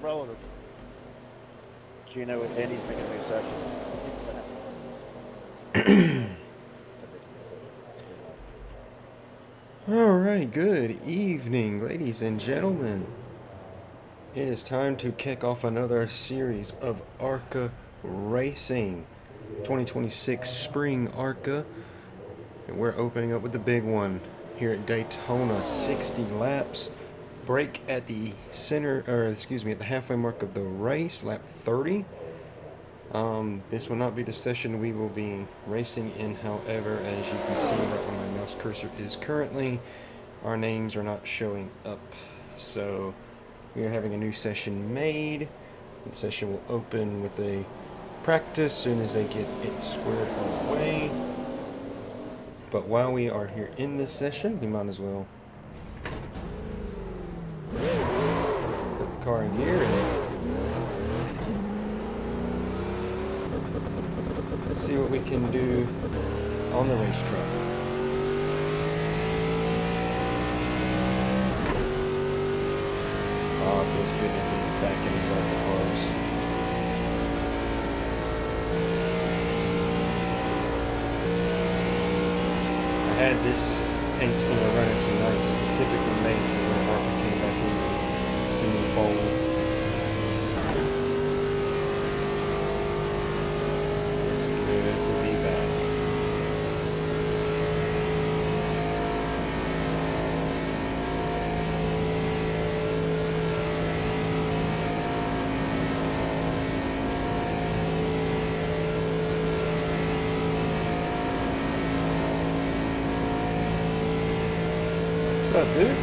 relative. You know, anything in these sessions. All right, good evening, ladies and gentlemen. It is time to kick off another series of ARCA Racing 2026 Spring ARCA. And we're opening up with the big one here at Daytona, 60 laps. Break at the at the halfway mark of the race, lap 30. This will not be the session we will be racing in, however, as you can see right where my mouse cursor is currently, our names are not showing up. So we are having a new session made. The session will open with a practice as soon as they get it squared away. But while we are here in this session, we might as well put the car in gear and see what we can do on the racetrack. Oh, it feels good to be back in these ARCA cars. I had this paint scheme running tonight specifically made for when ARCA came back in the fold. It's good to be back. What's up, dude?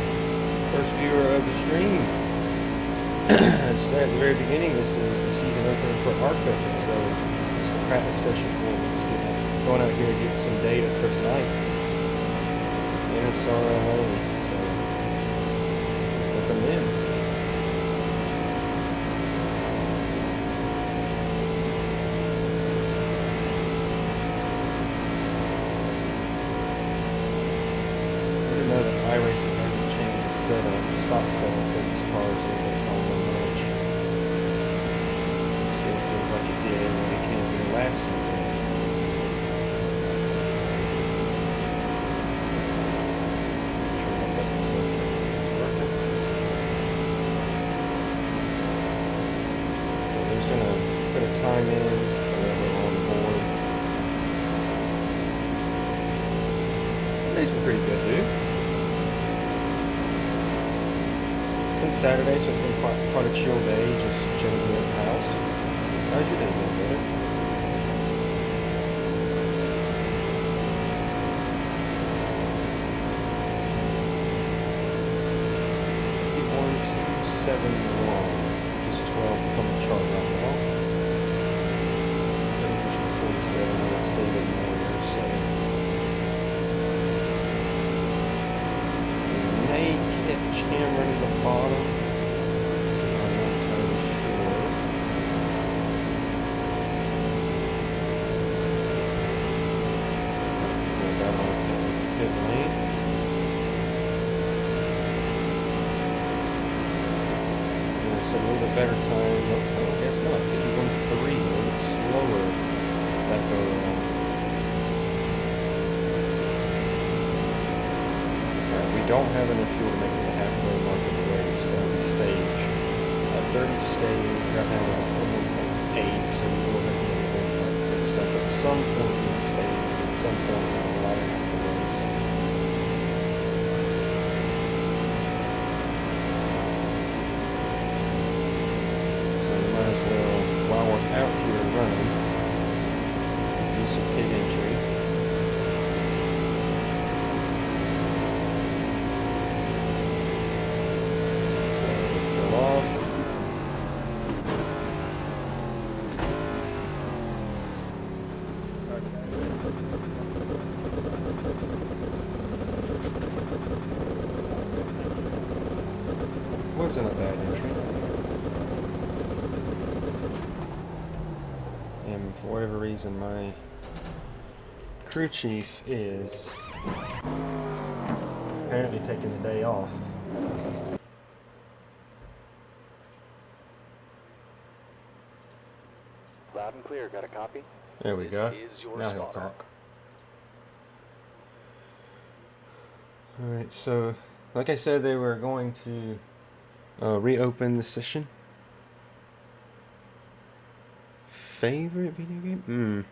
First viewer of the stream. I said at the very beginning, this is the season opener for ARCA, so it's the practice session for me. Just going out here to get some data for tonight. NSRLA, so welcome in. iRacing hasn't changed the stock setup for these cars in Daytona much. Still feels like it did when it came here last season. So we're just gonna put a time in we're on board. Today's been pretty good, dude. It's Saturday, so it's been quite a chill day, just chilling here at the house. How's your day been, brother? Just 12 from the chart right now. Vision 47, that's David Moyer, so we may catch him right at the bottom. I'm not entirely sure. Go down on the pit lane. Yeah, so a little bit better time. I guess not. 51.3, a little bit slower that go around. We don't have enough fuel to make it the halfway mark of the race. The stage, 30 stage, right now we're at 21.8, so we will have to make a pit stop at some point in the stage, at some point in the latter half of the race. So we might as well, while we're out here running, do some pit entry. Wasn't a bad entry. And for whatever reason, my crew chief is apparently taking the day off. clear. Got a copy? There we go. This is your Now he'll spotter. talk. Alright, so like I said, they were going to reopen the session. Favorite video game?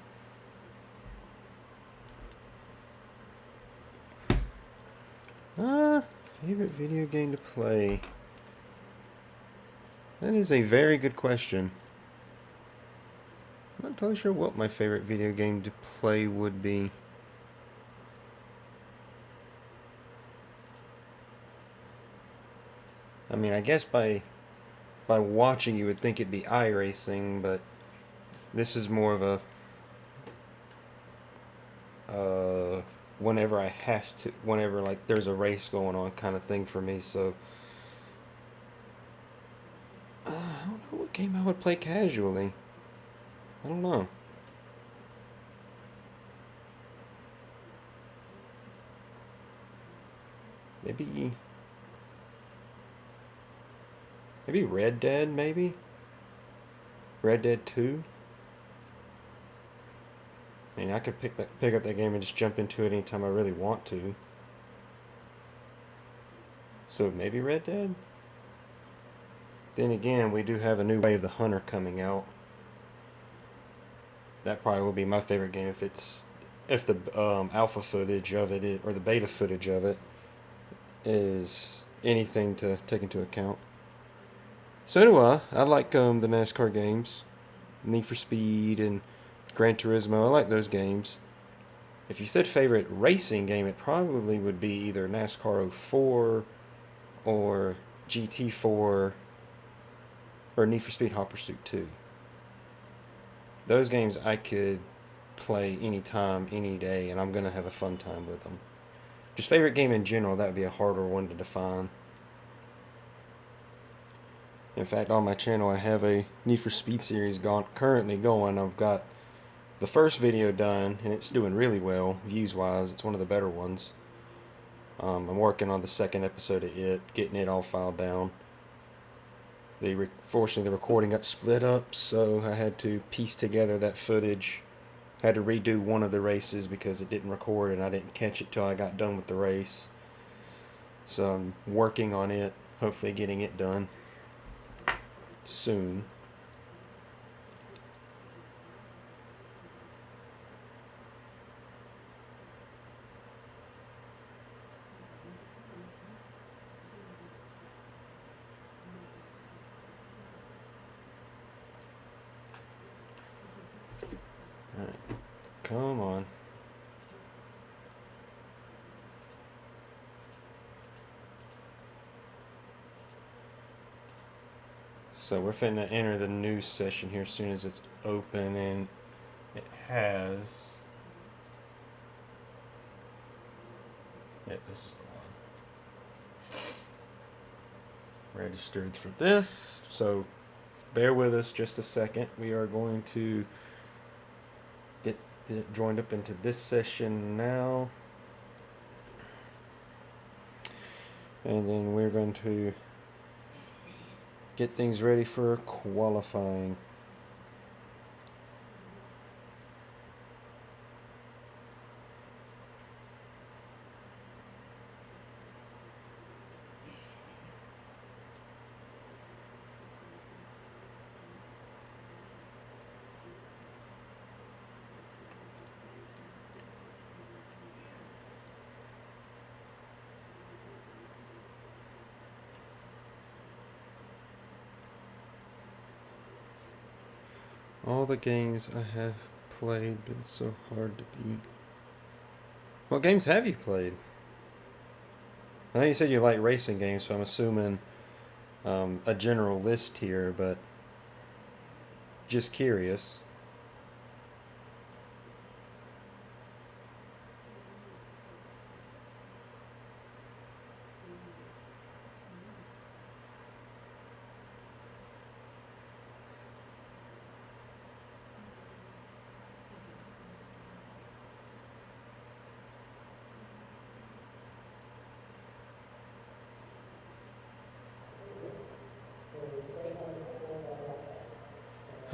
Favorite video game to play? That is a very good question. I'm not totally sure what my favorite video game to play would be. I mean, I guess by watching you would think it'd be iRacing, but this is more of a whenever I have to, whenever like there's a race going on kind of thing for me. So I don't know what game I would play casually. I don't know. Maybe Red Dead, maybe? Red Dead 2? I mean, I could pick up that game and just jump into it anytime I really want to. So maybe Red Dead? Then again, we do have a new Way of the Hunter coming out. That probably will be my favorite game if the alpha footage of it or the beta footage of it is anything to take into account. So anyway, I like the NASCAR games, Need for Speed and Gran Turismo. I like those games. If you said favorite racing game, it probably would be either NASCAR 04 or GT4 or Need for Speed Hot Pursuit 2. Those games I could play anytime, any day, and I'm going to have a fun time with them. Just favorite game in general, that would be a harder one to define. In fact, on my channel I have a Need for Speed series currently going. I've got the first video done, and it's doing really well, views-wise. It's one of the better ones. I'm working on the second episode of it, getting it all filed down. Fortunately, the recording got split up, so I had to piece together that footage. Had to redo one of the races because it didn't record, and I didn't catch it till I got done with the race. So I'm working on it, hopefully getting it done soon. Alright, come on. So we're finna enter the news session here as soon as it's open, and it has... Yeah, this is the one. Registered for this, so bear with us just a second. We are going to get joined up into this session now, and then we're going to get things ready for qualifying. All the games I have played been so hard to beat. What games have you played? I know you said you like racing games, so I'm assuming a general list here, but just curious.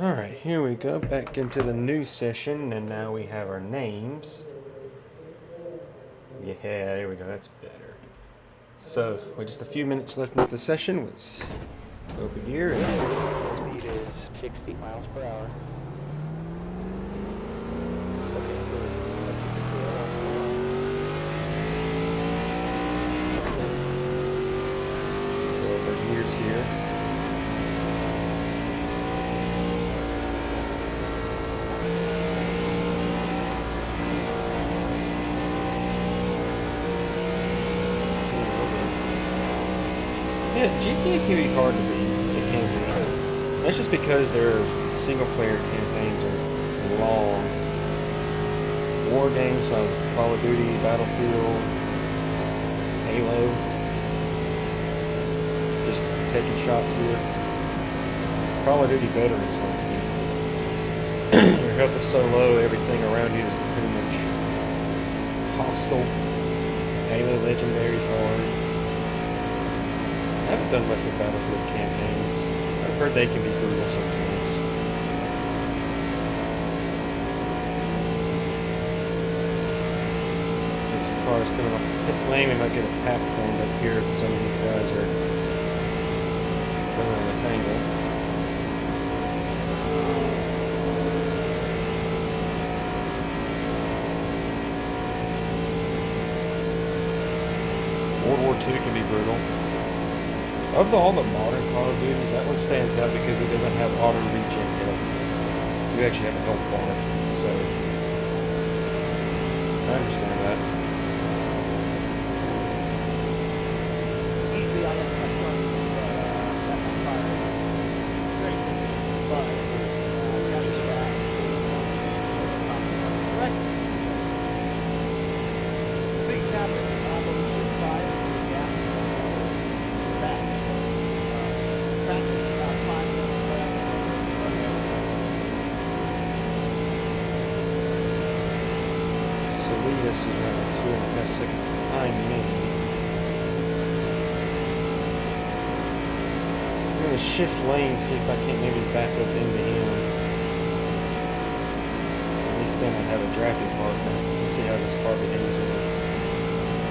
Alright, here we go, back into the new session, and now we have our names. Yeah, there we go, that's better. So, with just a few minutes left into the session, let's open gear. Speed is 60 miles per hour. Okay, so let's Go over gears here. Yeah, GTA can be hard to beat. It can be. That's just because their single-player campaigns are long. War games like Call of Duty, Battlefield, Halo, just taking shots here. Call of Duty veterans want to be. Your health is so low, everything around you is pretty much hostile. Halo Legendary is hard. I haven't done much with Battlefield campaigns. I've heard they can be brutal sometimes. This car is coming off the pit lane. We might get a pack formed up here if some of these guys are running on the tangle. World War II can be brutal. Of all the modern Call of Duties, that one stands out because it doesn't have auto regen health. You actually have a health bar, so I understand that. usually I have my gun that my fire very quickly, but counter strap. Right. Big cabin, shoot fire, gas, back. Practice about 5 minutes left. Salidas is around 2.5 seconds behind me. I'm going to shift lane, see if I can't maybe back up into him. At least then I have a drafting partner. Let's see how this car behaves when it's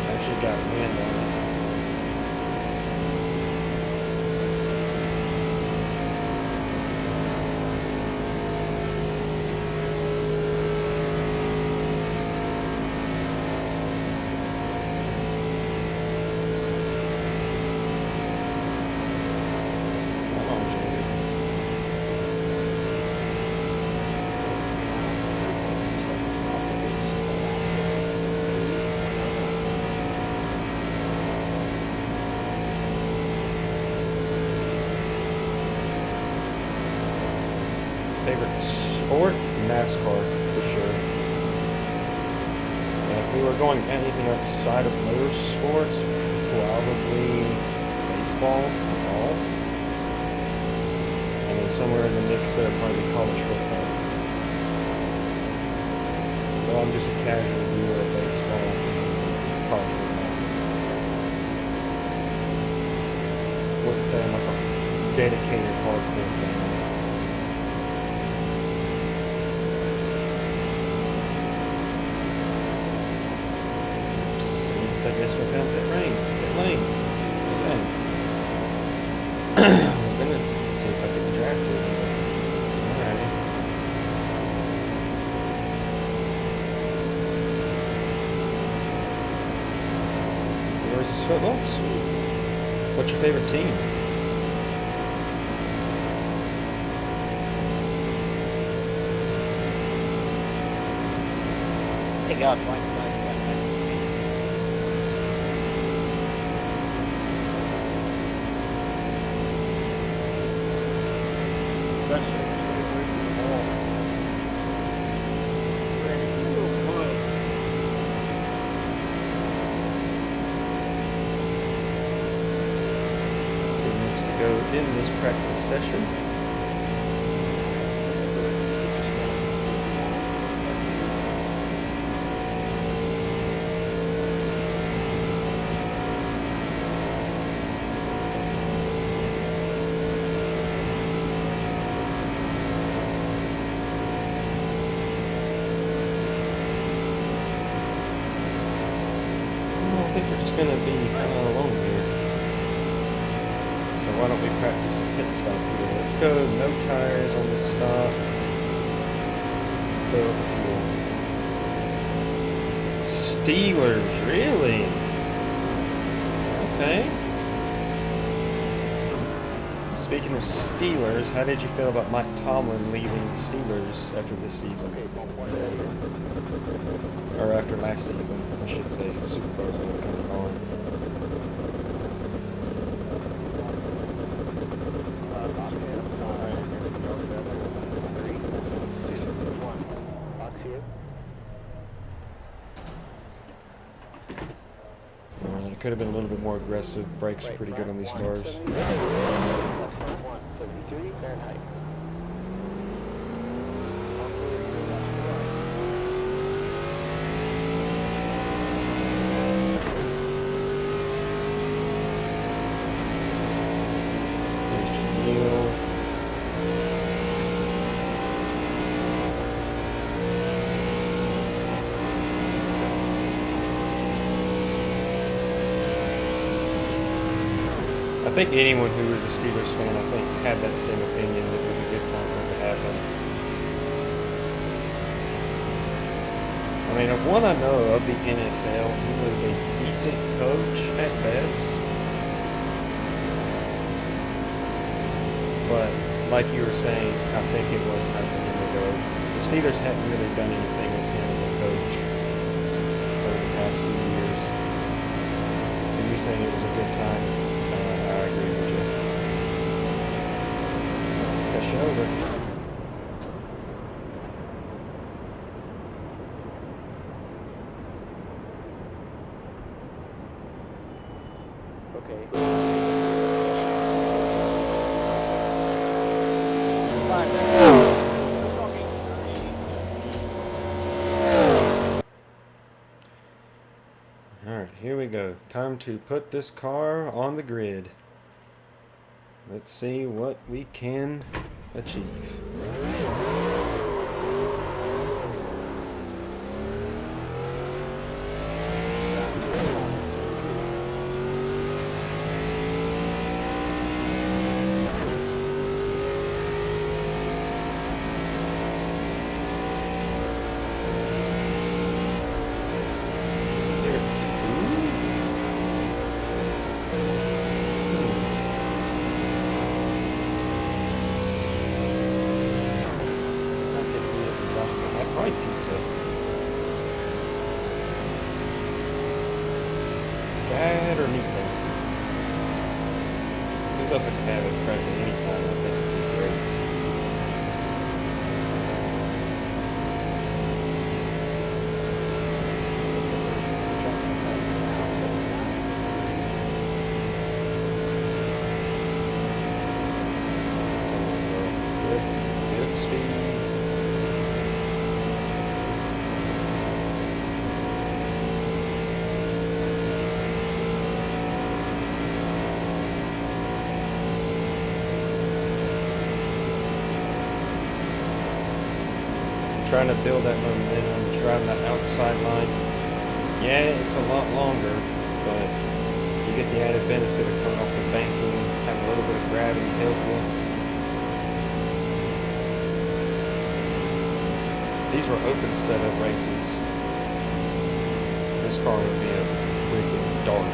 actually got wind on it. Favorite sport? NASCAR, for sure. And if we were going anything outside of motorsports, probably baseball, golf. And then somewhere in the mix there, probably college football. Well, I'm just a casual viewer of baseball, college football. Wouldn't say I'm like a dedicated hardcore fan. I guess we're down pit lane. Okay. I was gonna see if I could draft with him, but alrighty. Where's his football? Sweet. What's your favorite team? Hey God, why? In this practice session. pit stop here. Let's go. No tires on the stop. Fill up the fuel. Steelers, really? Okay. Speaking of Steelers, how did you feel about Mike Tomlin leaving the Steelers after this season? Or after last season, I should say, because the Super Bowl is going to come on. It could have been a little bit more aggressive. Brakes are pretty good on these cars. I think anyone who is a Steelers fan, I think, had that same opinion that it was a good time for him to have him. I mean, of one I know of the NFL, he was a decent coach at best. But, like you were saying, I think it was time for him to go. The Steelers hadn't really done anything with him as a coach over the past few years. So you're saying it was a good time? I agree with you. Session over. Okay. Alright, here we go. Time to put this car on the grid. Let's see what we can achieve. That or meatloaf. Meatloaf I can have it practically any time. I think it'd be great. Good speed. Trying to build that momentum, trying that outside line. Yeah, it's a lot longer, but you get the added benefit of coming off the banking, having a little bit of gravity help you. These were open setup races. This car would be a freaking dart.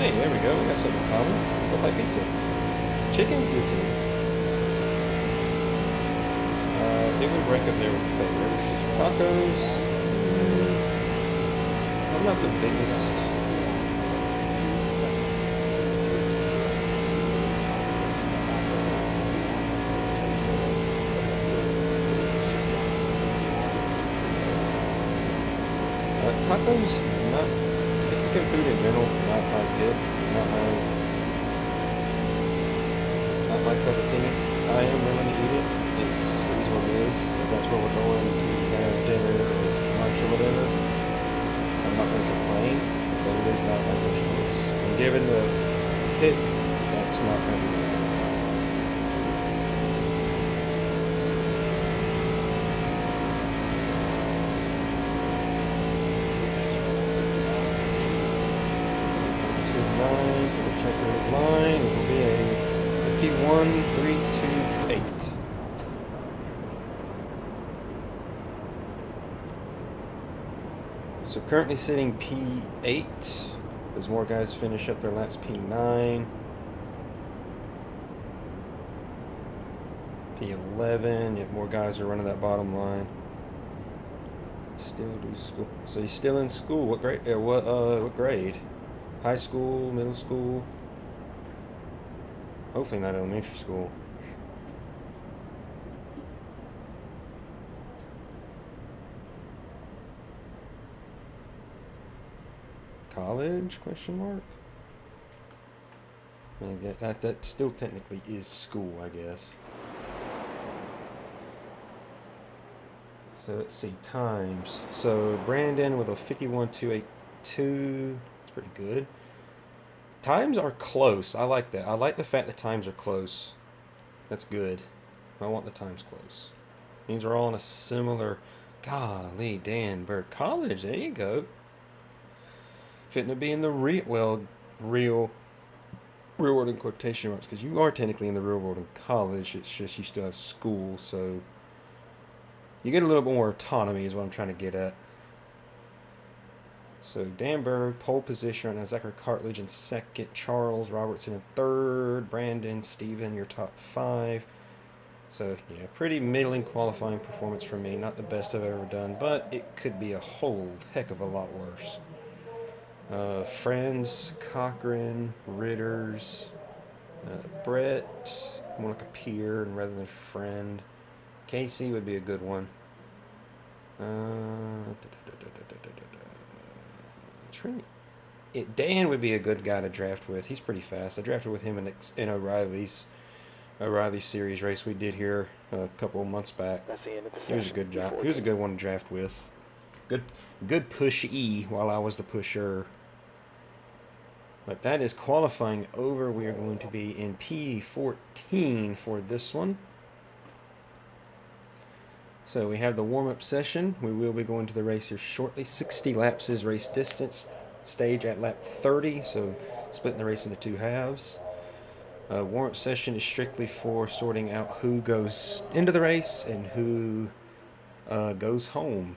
Hey, there we go. We got something in common. Both like pizza. Chicken's good too. It would rank up there with the favorites. Tacos. I'm not the biggest. Tacos, not Mexican food in general, not my pick, not my cup of tea. I am willing to eat it. It is what it is. If that's where we're going to have dinner or lunch or whatever, I'm not going to complain, but it is not my first choice. And given the pick, that's not going to be it. 1328. So currently sitting P8 as more guys finish up their laps. P9, P11. Yet more guys are running that bottom line. Still do school. So he's still in school. What grade? What grade? High school, middle school. Hopefully not elementary school. College? Question mark. That still technically is school, I guess. So let's see, times. So Brandon with a 51.282. It's pretty good. Times are close. I like that. I like the fact that times are close. That's good. I want the times close. Means we're all in a similar. Golly, Danberg College. There you go. Fitting to be in the real world in quotation marks, because you are technically in the real world in college. It's just you still have school, so you get a little bit more autonomy is what I'm trying to get at. So Danberg, pole position right now. Zachary Cartledge in second. Charles Robertson in third. Brandon, Steven, your top 5. So, yeah, pretty middling qualifying performance for me. Not the best I've ever done, but it could be a whole heck of a lot worse. Friends, Cochran, Ritters, Brett, more like a peer and rather than friend. Casey would be a good one. Dan would be a good guy to draft with. He's pretty fast. I drafted with him in O'Reilly Series race we did here a couple of months back. That's the end of the He was a good job. He was a good one to draft with. Good push-y while I was the pusher. But that is qualifying over. We are going to be in P14 for this one. So we have the warm-up session. We will be going to the race here shortly. 60 laps is race distance. Stage at lap 30, so splitting the race into 2 halves. Warm-up session is strictly for sorting out who goes into the race and who goes home.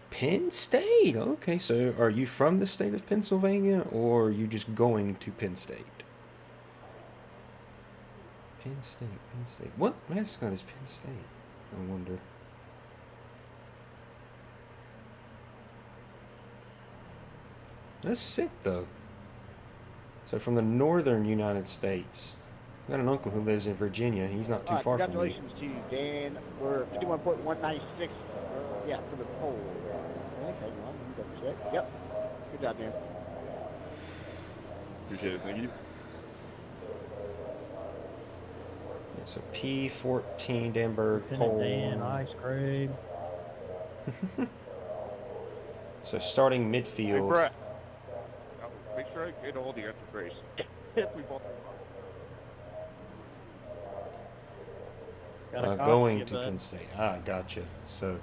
Penn State. Okay, so are you from the state of Pennsylvania, or are you just going to Penn State? Penn State. What mascot is Penn State? I wonder. That's sick, though. So from the northern United States. I got an uncle who lives in Virginia. He's not too far from me. Congratulations to you, Dan. We're 51.196. Yeah, for the pole. Okay, you double check. Yep. Good job, Dan. Appreciate it. Thank you. Yeah, so P14, Danberg, pole. Dan, ice cream. So starting Hey, midfield. Brett. Make sure I get all the after race. If we both. Going to Penn State. Gotcha. So,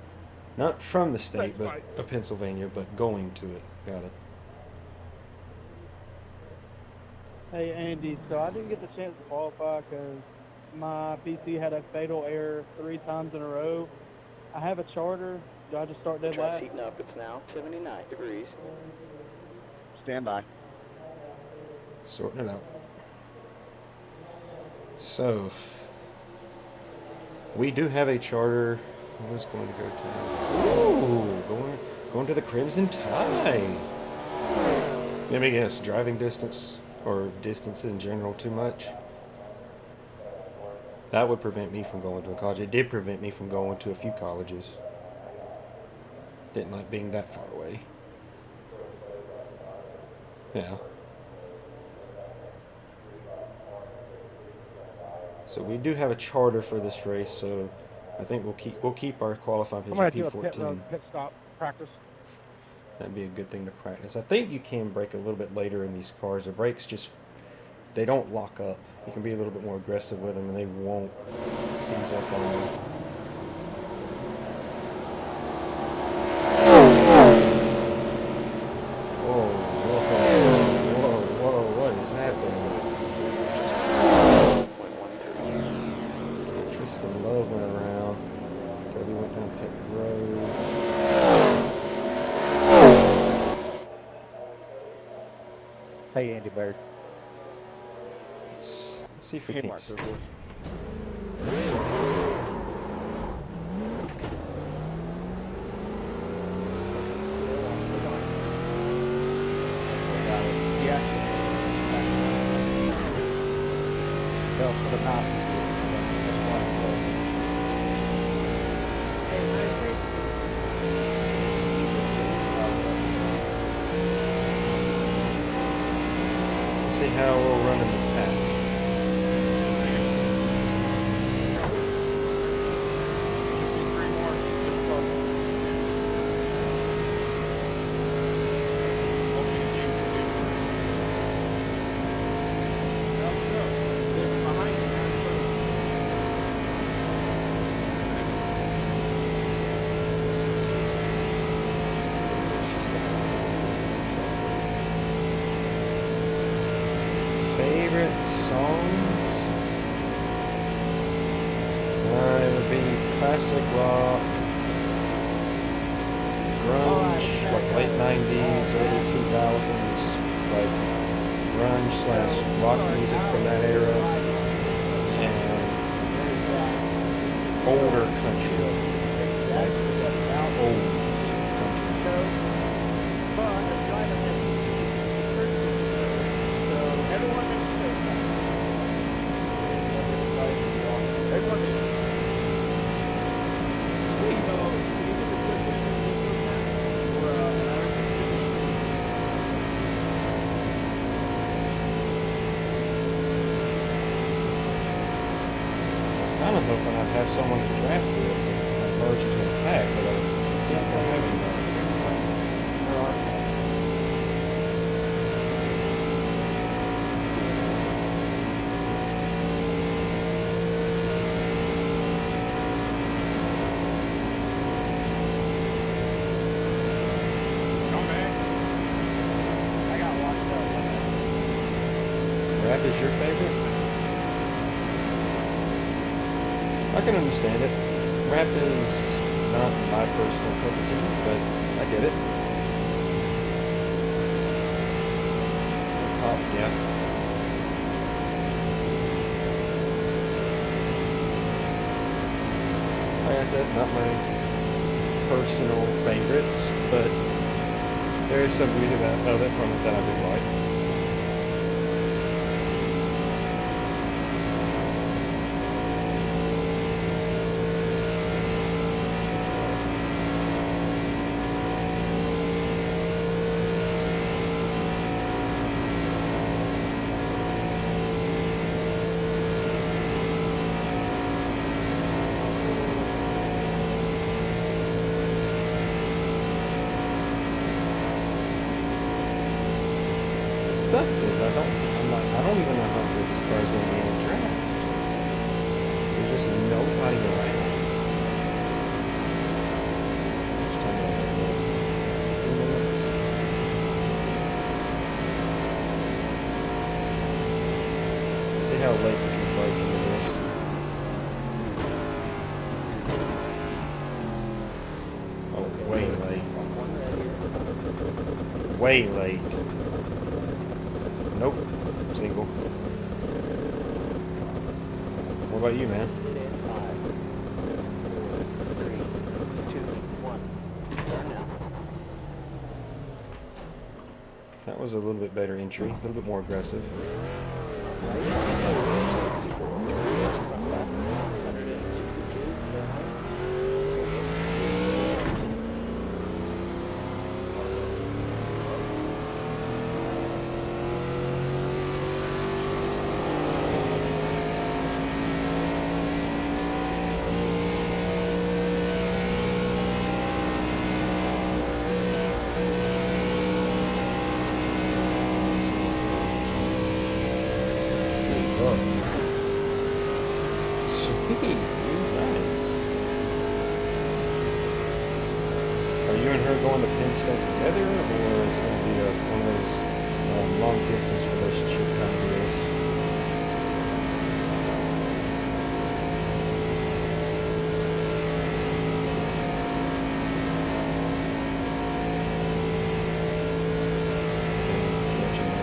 not from the state, but of Pennsylvania, but going to it. Got it. Hey Andy, so I didn't get the chance to qualify because my PC had a fatal error 3 times in a row. I have a charter. Do I just start dead last? Heating up. It's now 79 degrees. Stand by. Sorting it out. So, we do have a charter. I was going to go to. Ooh, going to the Crimson Tide. Let me guess, driving distance or distance in general too much. That would prevent me from going to a college. It did prevent me from going to a few colleges. Didn't like being that far away. Yeah. So we do have a charter for this race, so I think we'll keep our qualifying I'm going to position do a P14. pit stop practice. That'd be a good thing to practice. I think you can brake a little bit later in these cars. The brakes they don't lock up. You can be a little bit more aggressive with them, and they won't seize up on you. Whoa, what is happening? Hey, Andy Bird. Let's see if we Hey, can. Mark, of course. Yeah. They'll put a knife in you. See how we'll run in the pack. Three more. Just start. Hoping you can do. Let's go. They're behind you, man. Favorite songs? It would be classic rock, grunge, like late 90s, early 2000s, like grunge / rock music from that era, and older country, like old country. Everyone makes everyone makes Kind of hoping I'd have someone to draft with, like merge into a pack, but I still don't have anybody. Come back. I got locked up. Rap is your favorite? I can understand it. Rap is not my personal cup of tea, but I get it. Pop, yeah. Like I said, not my personal favorites, but there is some music of it from it that I do like. Sucks is I don't even know how good this car is going to be in a draft. There's just nobody around. Just talking about that, 2 minutes. See how late we can break into this. Oh, way late. Way late. Nope. Single. What about you, man? 5, 3, 2, 1. Turn now. That was a little bit better entry, a little bit more aggressive. Sweet, dude, nice. Are you and her going to Penn State together, or is it going to be one of those long distance relationship kind of deals? It's catching me.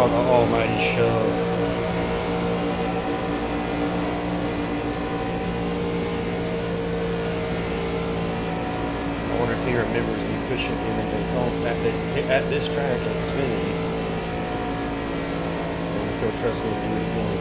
Oh, the almighty shove. I wonder if he remembers me pushing him in Daytona at this track at Xfinity. I wonder if he'll trust me to do it again.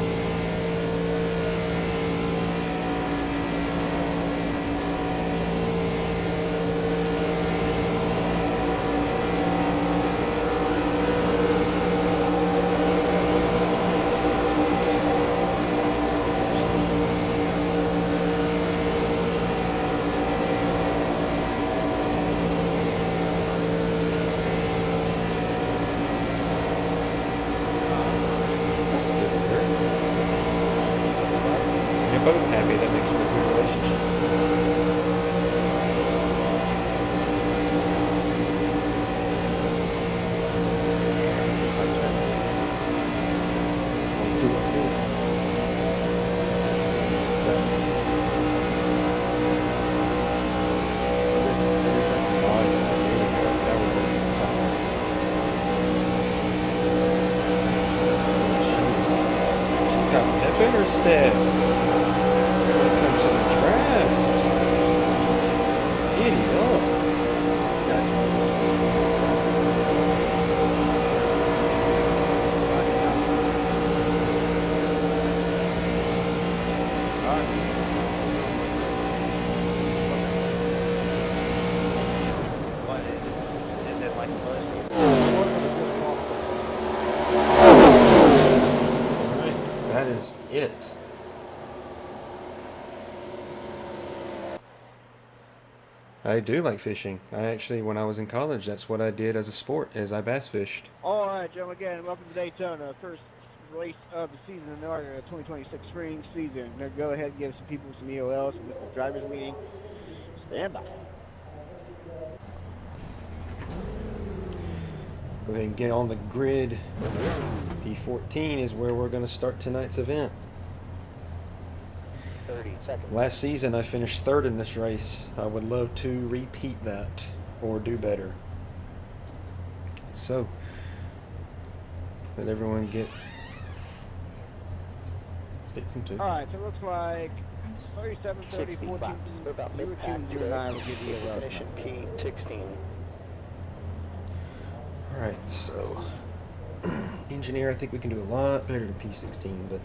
That's good to hear. You're both happy. That makes for a good relationship. She's got pep in her step. When it comes to the draft. Giddy up. What is it like That is it. I do like fishing. I actually, when I was in college, that's what I did as a sport, is I bass fished. All right, gentlemen, again, welcome to Daytona, first race of the season in the ARCA 2026 spring season. Now go ahead and give some people some EOLs with the driver's meeting. Stand by. Go ahead and get on the grid. P14 is where we're going to start tonight's event. 30 seconds. Last season, I finished third in this race. I would love to repeat that or do better. So, let everyone get. It's fixing to. All right, so it looks like 37, 30, 60 14, laps. We're about 02, mid-pack 09 will give you a Finish in P16. Alright, so. Engineer, I think we can do a lot better than P16, but.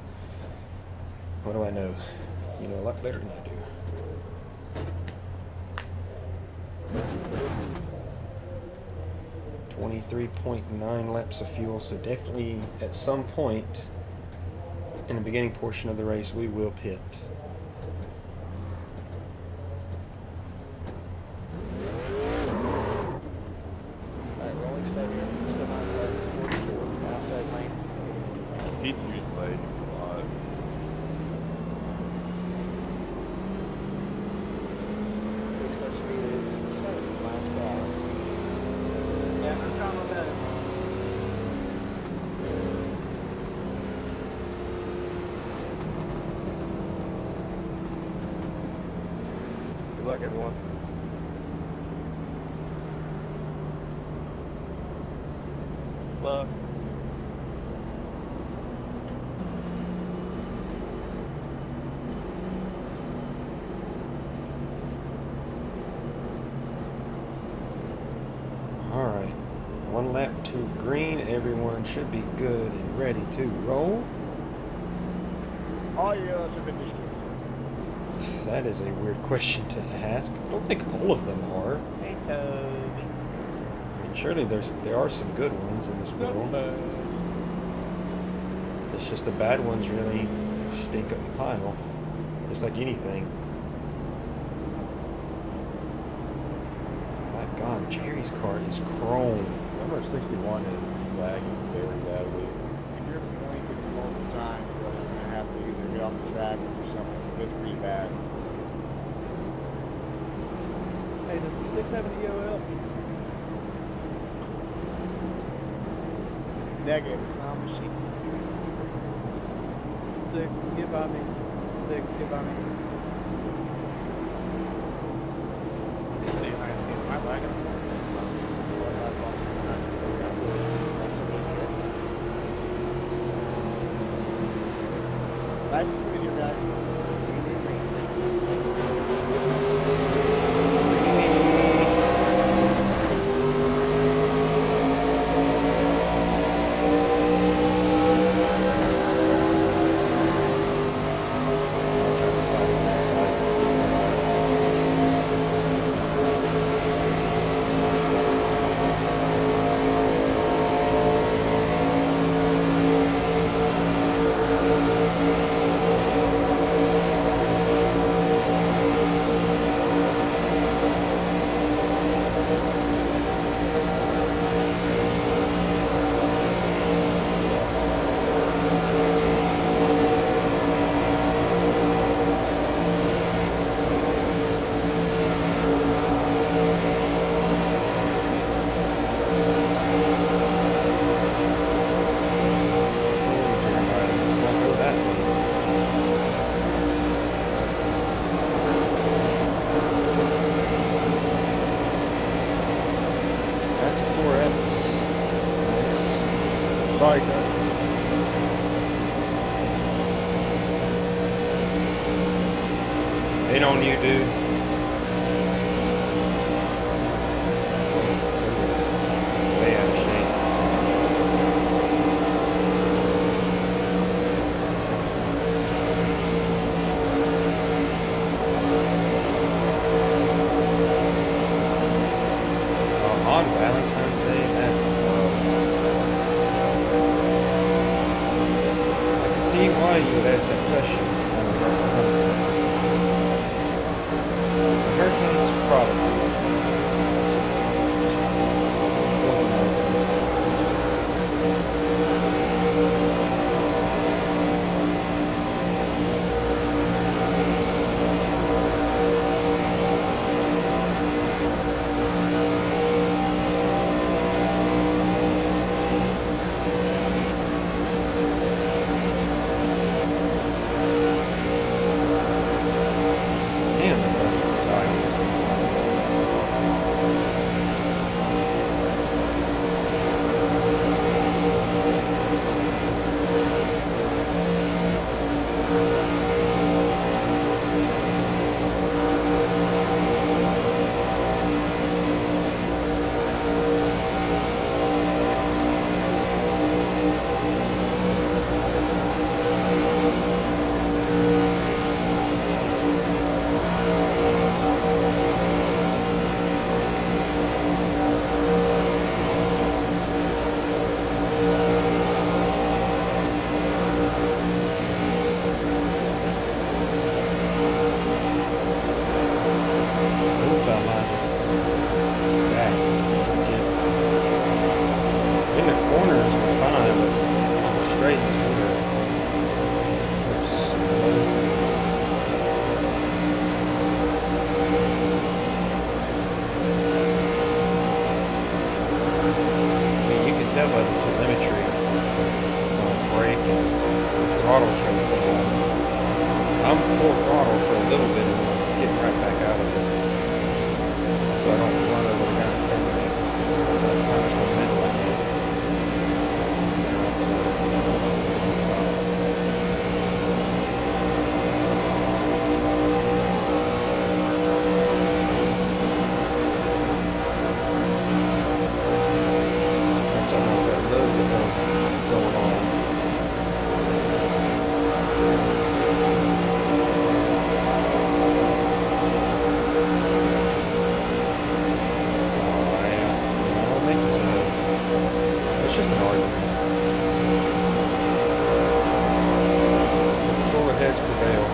What do I know? You know a lot better than I do. 23.9 laps of fuel, so definitely at some point in the beginning portion of the race we will pit. Alright, rolling start here. Semi 44, outside lane. P2's played a lot. Race car speed is 70 miles per hour. Yeah, I'm trying my best. Good luck, everyone. Luck. Alright, one lap to green, everyone should be good and ready to roll. All your yellows have been destroyed. That is a weird question to ask. I don't think all of them are. Hey, Toby. I mean, surely there are some good ones in this world. It's just the bad ones really stink up the pile. Just like anything. My God, Jerry's car is chrome. Number 61 is lagging very badly. If you're blinking multiple times, you're going to have to either get off the track or do something. It's pretty bad. Hey, does the 6 have an EOL? Negative. It's not a machine. 6, get by me. 6, get by me. Am I lagging? guys. Good here, guys. I'll try to slide on that side. Turn right, let's not go that way. That's a 4X. Nice. Bike. Ain't on you, dude. Way out of shape. On Valentine's Day, that's tough. I can see why you would ask that question. That's a hurricanes. Hurricanes, probably. Damn, that's the time this inside. This inside line just stacks. In the corners we're fine, but on the straights we're slow. I mean, you can tell by the telemetry on brake and throttle tracing. I'm full throttle for a little bit and then I'm getting right back out of it. So I don't run over the guy in front of me. That's how much momentum I get. So, that's almost a little bit more going on. It's just an argument. Cooler heads prevail.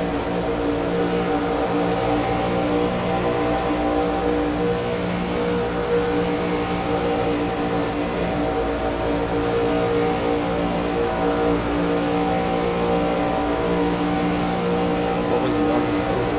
What was the argument over?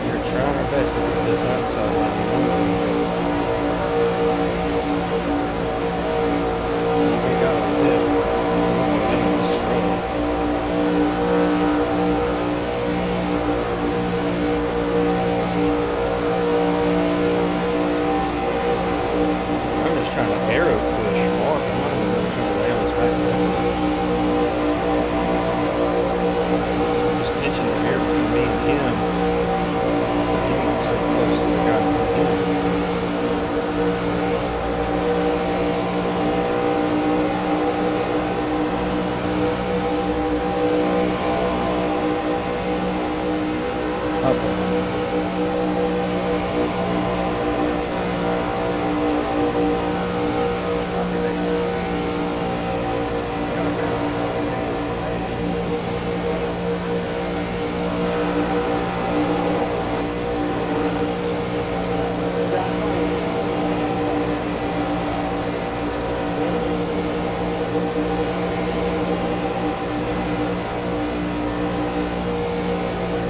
We're trying our best to get this outside line moving. We got a lift in the screen. I'm just trying to arrow push Mark. I'm not even really trying to lay on his back. Just pinching the air between me and him. He can stay close to the guy in front of him.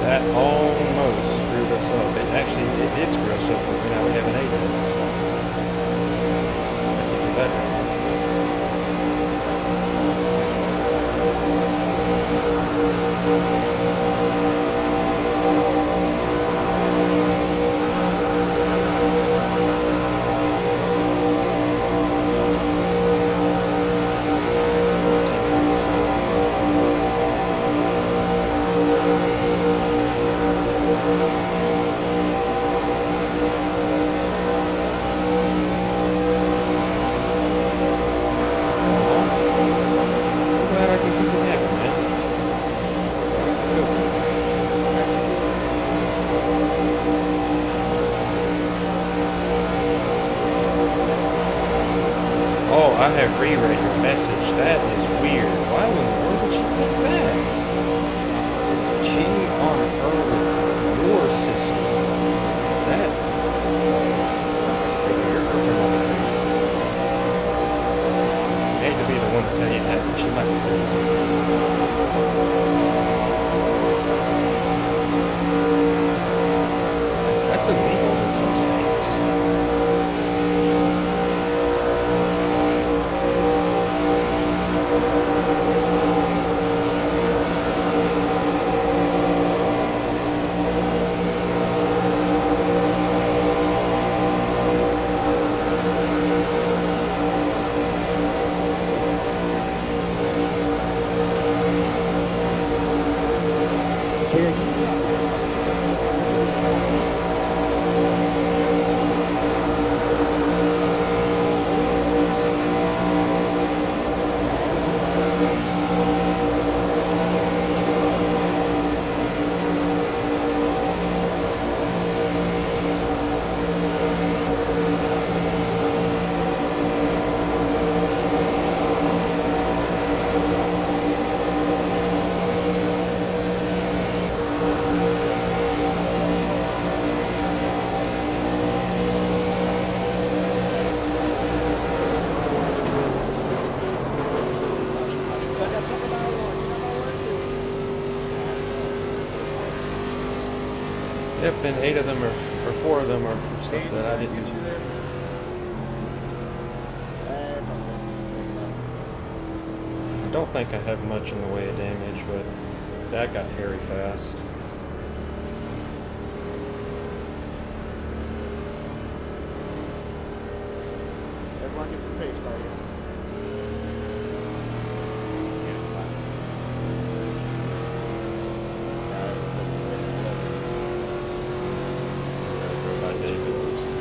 That almost screwed us up. It did screw us up, but now we have an 8 minutes. That's even better. I'm glad I can keep it happy, man. Oh, I have reread your message. That is weird. Why in the world would she think that? Cheating on her with your sister. That. Maybe your girlfriend might be crazy. I hate to be the one to tell you that, but she might be crazy. That's illegal in some states. Yep, and 8 of them or 4 of them are from stuff that I didn't. I don't think I have much in the way of damage, but that got hairy fast. Everyone gets the pace right here. Bye, David.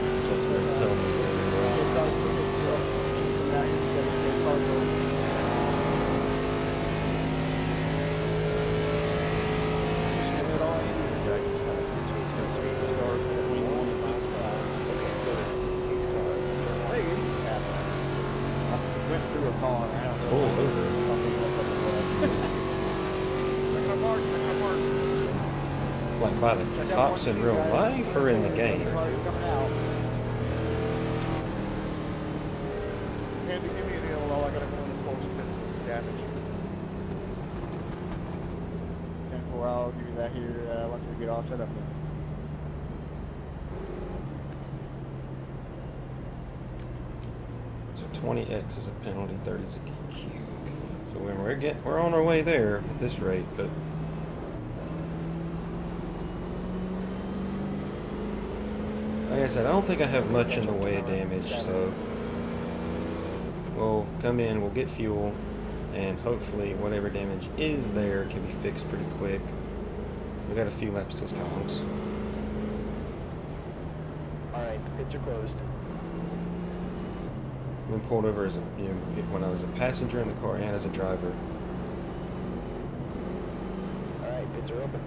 were calling around. Pull over. Check out Mark, check out Mark. Like by the Check out cops in 1-2, real guys. life or in the game? Cars coming out. Andy, give me an ELO. I gotta go in the post and damage. 10-4, I'll give you that here once we get all set up here. So 20x is a penalty, 30 is a DQ. So when we're on our way there at this rate, but like I said, I don't think I have much in the way of damage, so we'll come in, we'll get fuel, and hopefully whatever damage is there can be fixed pretty quick. We got a few laps till times. Alright, pits are closed. Been pulled over as a, when I was a passenger in the car and as a driver. Alright, pits are open.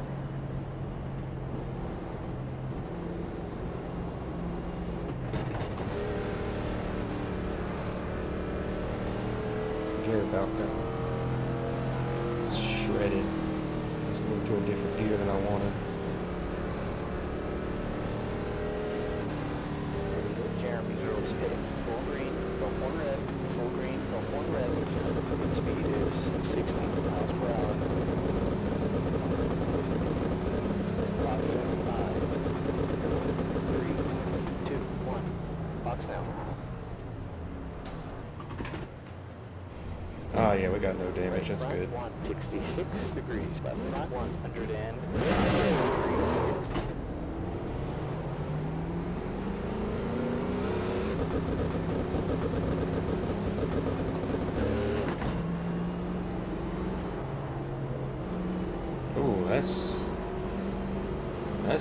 Gear about got shredded. It's went to a different gear than I wanted. Jeremy is pitting. Full green, go 1 red, full green, go 1 red. The speed is 60 miles per hour. Box in 5, 3, 2, 1. Box down. Ah, yeah, we got no damage. That's Front good. 166 degrees. Left front 105 degrees. Ooh, that's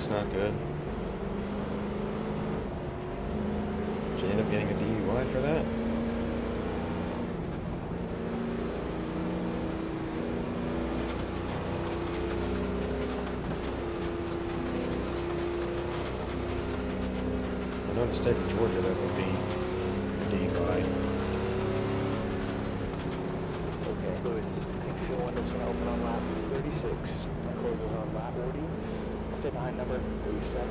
not good. Did you end up getting a DUI for that? I know in the state of Georgia that would be a DUI. Okay, Lewis, tank fuel window's gonna open on lap 36. That closes on lap 40. Stay behind number 37.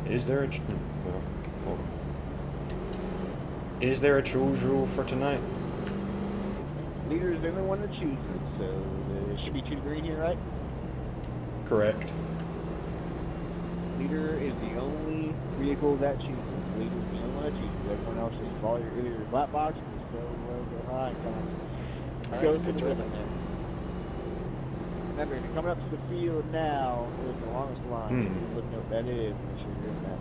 Is there a well, hold on. Is there a choose rule for tonight? Leader is the only one that chooses, so there should be 2 green here, right? Correct. Leader is the only vehicle that chooses. Leader is the only one that chooses. Everyone else just follow your either your black box or just go low, go high, and kind of go to the limit there. Remember, if you're coming up to the field now, there's the longest line. Hmm. If you look at what that is, make sure you're in that.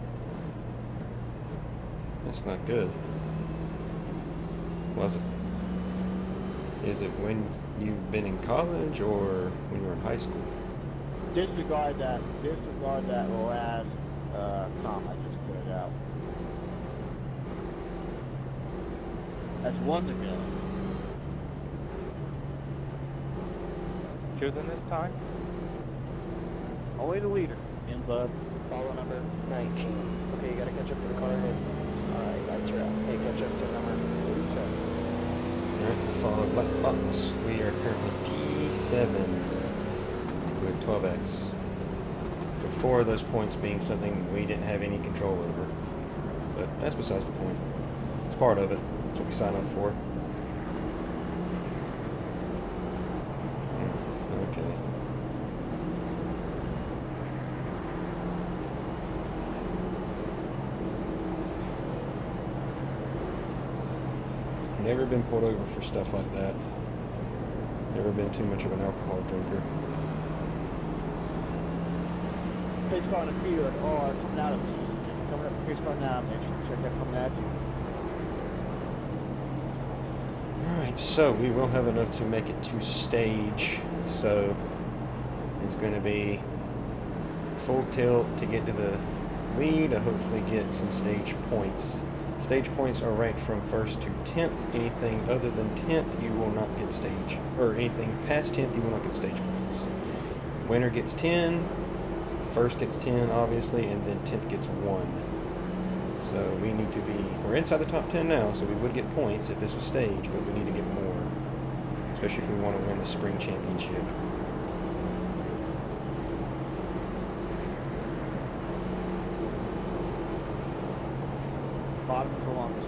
That's not good. Was it? Is it when you've been in college or when you were in high school? Disregard that last comp I just put it out. That's one ago. Choosing this time? Only the leader. In bud. Follow number 19. Okay, you gotta catch up to the car ahead. Alright, that's right. Hey, catch up to number 47. Alright, we follow black box. We are currently P7 with 12x. With 4 of those points being something we didn't have any control over. But that's besides the point. It's part of it. That's what we signed up for. Okay. Never been pulled over for stuff like that. Never been too much of an alcohol drinker. Pace car in the field or coming out of it. Coming up the pace car now, make sure you check that coming at you. Alright, so we will have enough to make it to stage. So it's going to be full tilt to get to the lead to hopefully get some stage points. Stage points are ranked from 1st to 10th. Anything other than 10th, you will not get stage. Or anything past 10th, you will not get stage points. Winner gets 10. First gets 10, obviously, and then 10th gets 1. So we need to be, we're inside the top 10 now, so we would get points if this was staged, but we need to get more, especially if we want to win the spring championship. Bottom of the longest.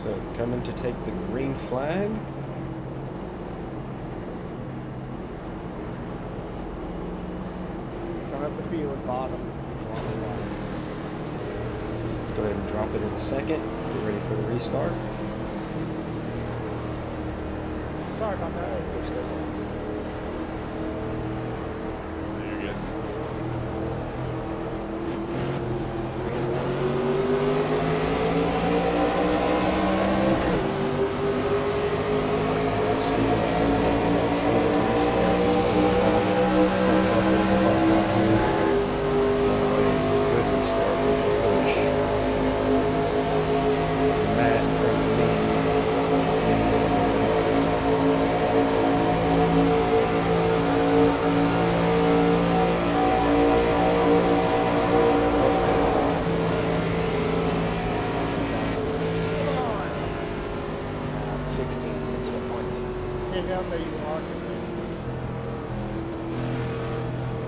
So coming to take the green flag. Come up the field, bottom. Let's go ahead and drop it in a second. Get ready for the restart. Sorry about that. You're good.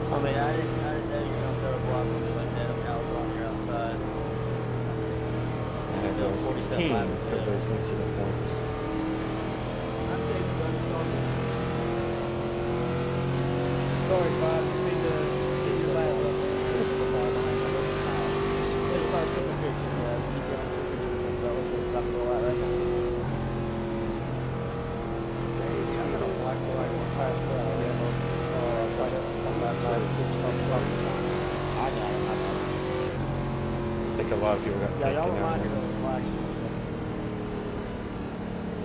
I mean, I didn't know you were going to throw a block when you went down. I was on your outside. I have 16 of those incident points. I'm taking sorry, Bob. You need to get your lab up. Let's start taking pictures, guys. Keep getting pictures. So let's stop the light right now. I'm going to black the light one past that. I got it. I think a lot of people got taken out here.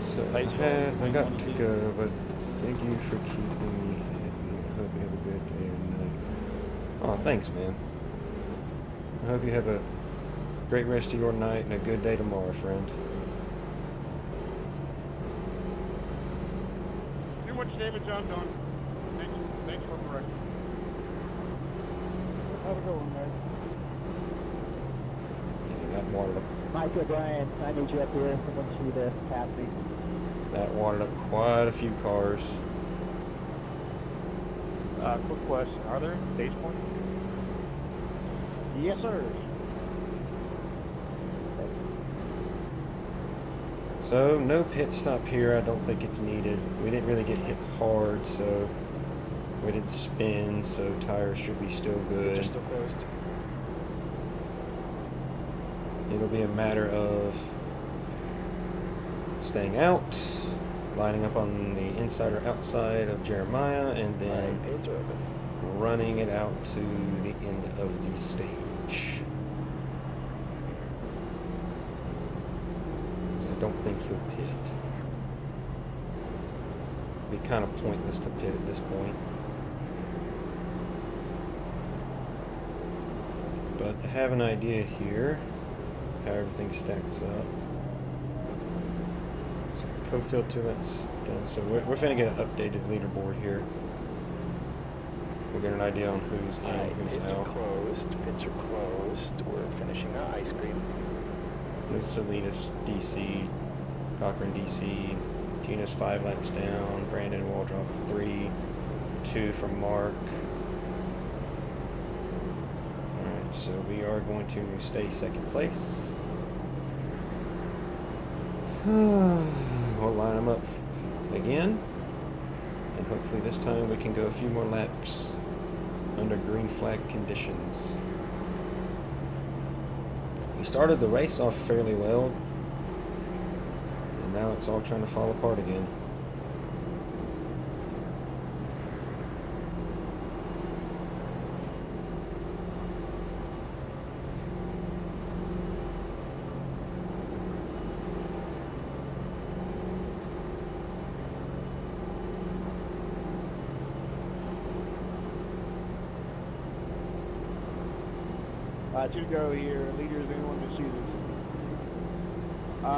So I got to go, but thank you for keeping me happy. I hope you have a good day or night. Oh, thanks, man. I hope you have a great rest of your night and a good day tomorrow, friend. Too much damage on Don. Thanks for the record. Have a good one, guys. Yeah, that watered up. Mike O'Brien, I need you up here. I want you to pass me. That watered up quite a few cars. Quick question. Are there any stage points? Yes, sir. So no pit stop here. I don't think it's needed. We didn't really get hit hard, so we didn't spin, so tires should be still good. They're still closed. It'll be a matter of staying out, lining up on the inside or outside of Jeremiah, and then Pads are open. running it out to the end of the stage. So I don't think he'll pit. It'd be kind of pointless to pit at this point. But I have an idea here how everything stacks up. So co-filter, that's done. So we're finna get an updated leaderboard here. We'll get an idea on who's in, who's Pits are out. closed. Pits are closed. We're finishing our ice cream. Luke Salinas DC, Cochran DC, Gina's 5 laps down, Brandon Waldrop 3, 2 from Mark. Alright, so we are going to stay second place. We'll line them up again, and hopefully this time we can go a few more laps under green flag conditions. We started the race off fairly well, and now it's all trying to fall apart again. Two to go here. Leaders, anyone that chooses.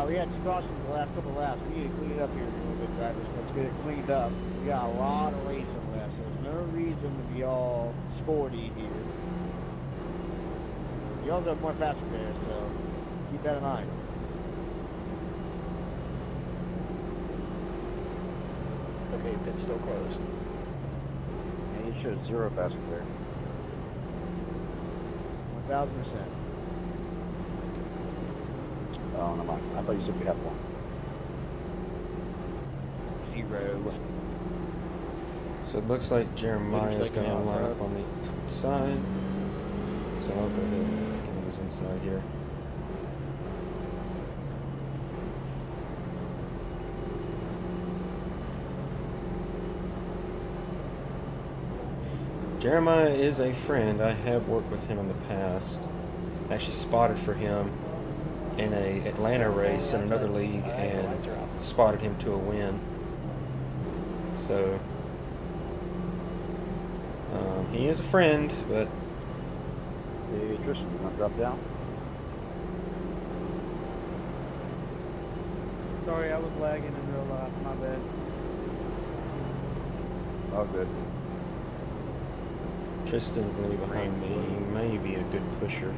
We had two cautions the last couple laps. We need to clean it up here a little bit, drivers. Let's get it cleaned up. We got a lot of racing left, so there's no reason to be all sporty here. You also have more faster there, so keep that in mind. Okay, pit's still closed. And you should have 0 faster there. 1000%. Oh, never mind. I thought you said we had 1. 0. So it looks like Jeremiah's checking going to out, line bro. up on the outside. So I'll go ahead and get his inside here. Jeremiah is a friend. I have worked with him in the past. Actually spotted for him in a Atlanta race in another league and spotted him to a win. So he is a friend, but Hey, Tristan, you want to drop down? Sorry, I was lagging in real life. My bad. Oh, good. Tristan's going to be behind me. He may be a good pusher.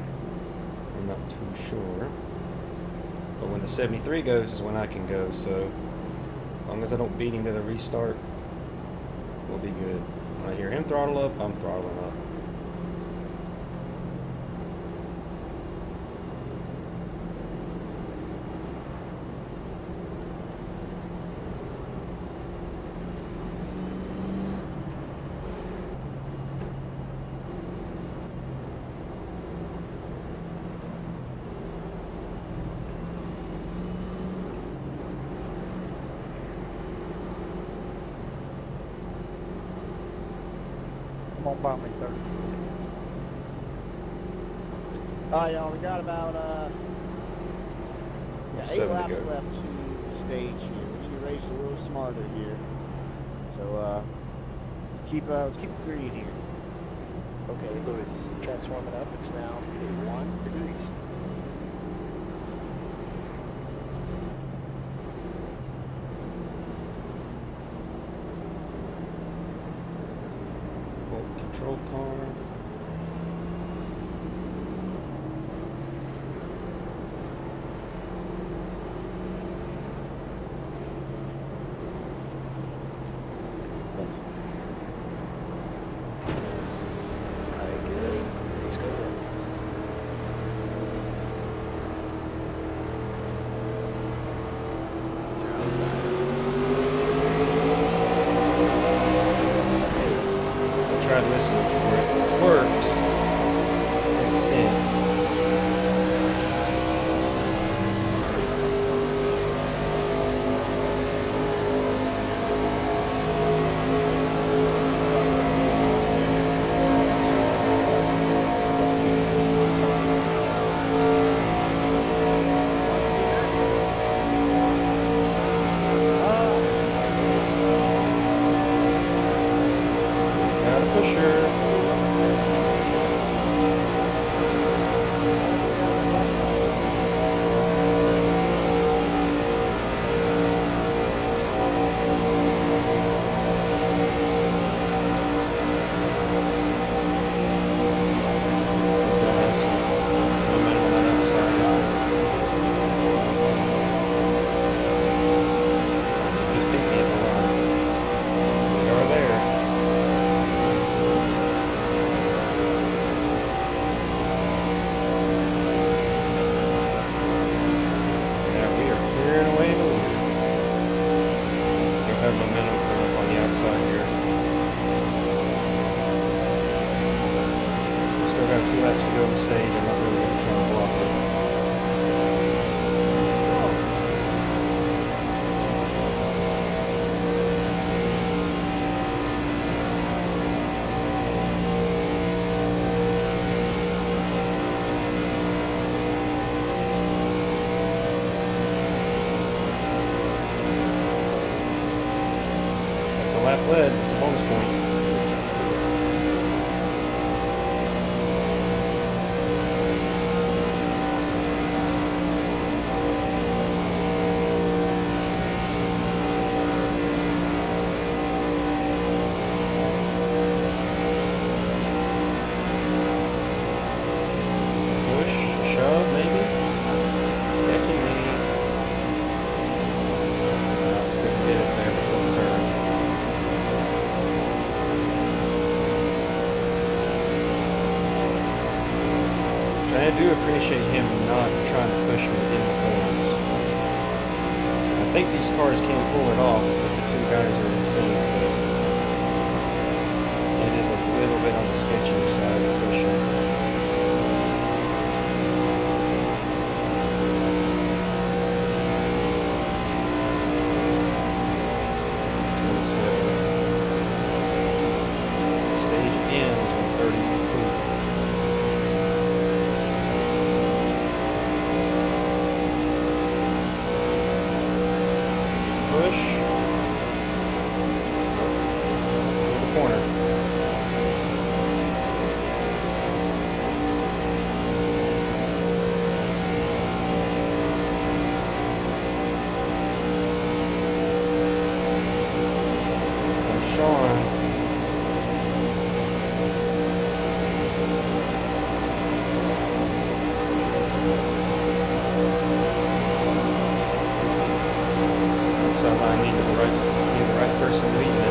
I'm not too sure. But when the 73 goes is when I can go, so as long as I don't beat him to the restart, we'll be good. When I hear him throttle up, I'm throttling up. Come on, bomb me, sir. Oh, yeah, we got about 8 7 to laps go. left to the stage here. We need to race a little smarter here. So let's keep it green here. Okay, Lewis, track's warming up. It's now 81 degrees. Bolt control car. Alright, get ready. Let's go. I tried listening for it. It worked. To an extent. Got a pusher. He's gonna have some momentum on that outside. Just beat me at the line. We are there. Yeah, we are clearing away the lead. You'll have momentum coming up on the outside here. We still got a few laps to go on the stage. I'm not really going to try and block it. That's a lap led. It's a bonus point. I do appreciate him not trying to push me in the corners. I think these cars can pull it off if the two guys are in sync, but it is a little bit on the sketchier side of pushing. I need the right person leading it.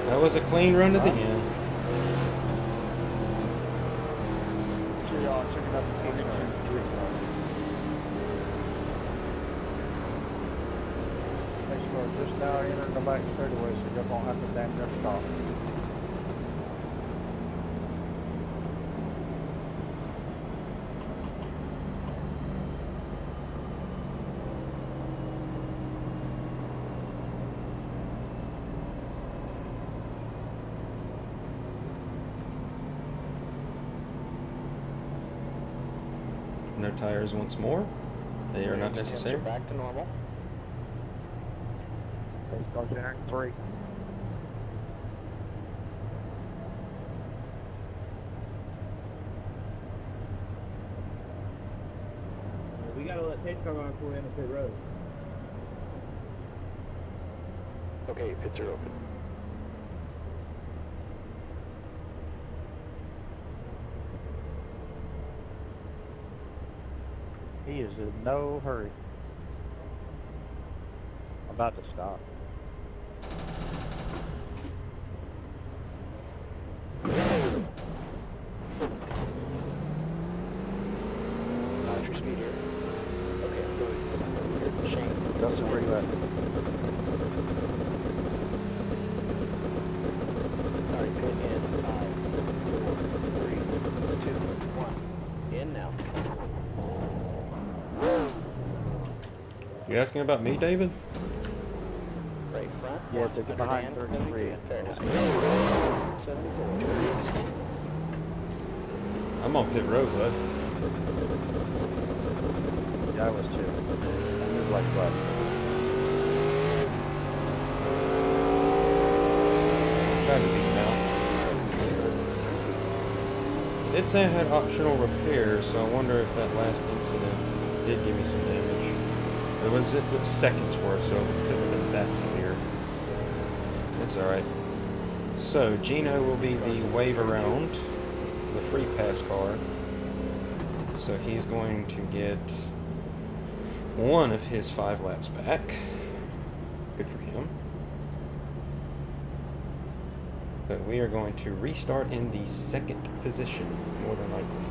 That was a clean run to the end. Sure y'all checking out the picture. Next car just now entering the back straightaway, so y'all won't have to damn near stop. No tires once more. They are not necessary. Back to normal. Okay, start there in 3. We gotta let Tate come on before we enter pit road. Okay, pits are open. He is in no hurry. About to stop. You asking about me, David? Right front. Yeah, so get behind 33. Fairness. 74. I'm on pit road, bud. Yeah, I was too. I moved like what? Trying to beat him out. It did say I had optional repairs, so I wonder if that last incident did give me some damage. It was seconds worth, so it couldn't have been that severe. It's alright. So, Gino will be the wave around, the free pass car. So he's going to get one of his 5 laps back. Good for him. But we are going to restart in the 2nd position, more than likely.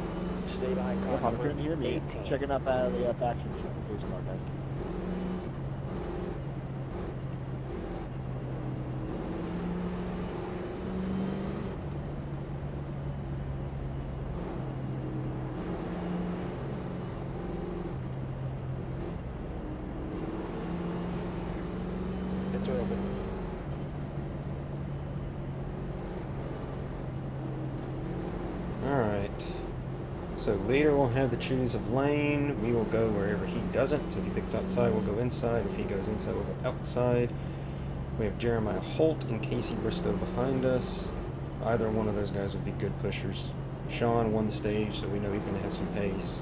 Stay behind car If I'm couldn't hear me, 18. checking up out of the back from the police car, guys. It's open. Alright. So leader will have the choose of lane. We will go wherever he doesn't. So if he picks outside, we'll go inside. If he goes inside, we'll go outside. We have Jeremiah Holt and Casey Bristow behind us. Either one of those guys would be good pushers. Sean won the stage, so we know he's going to have some pace.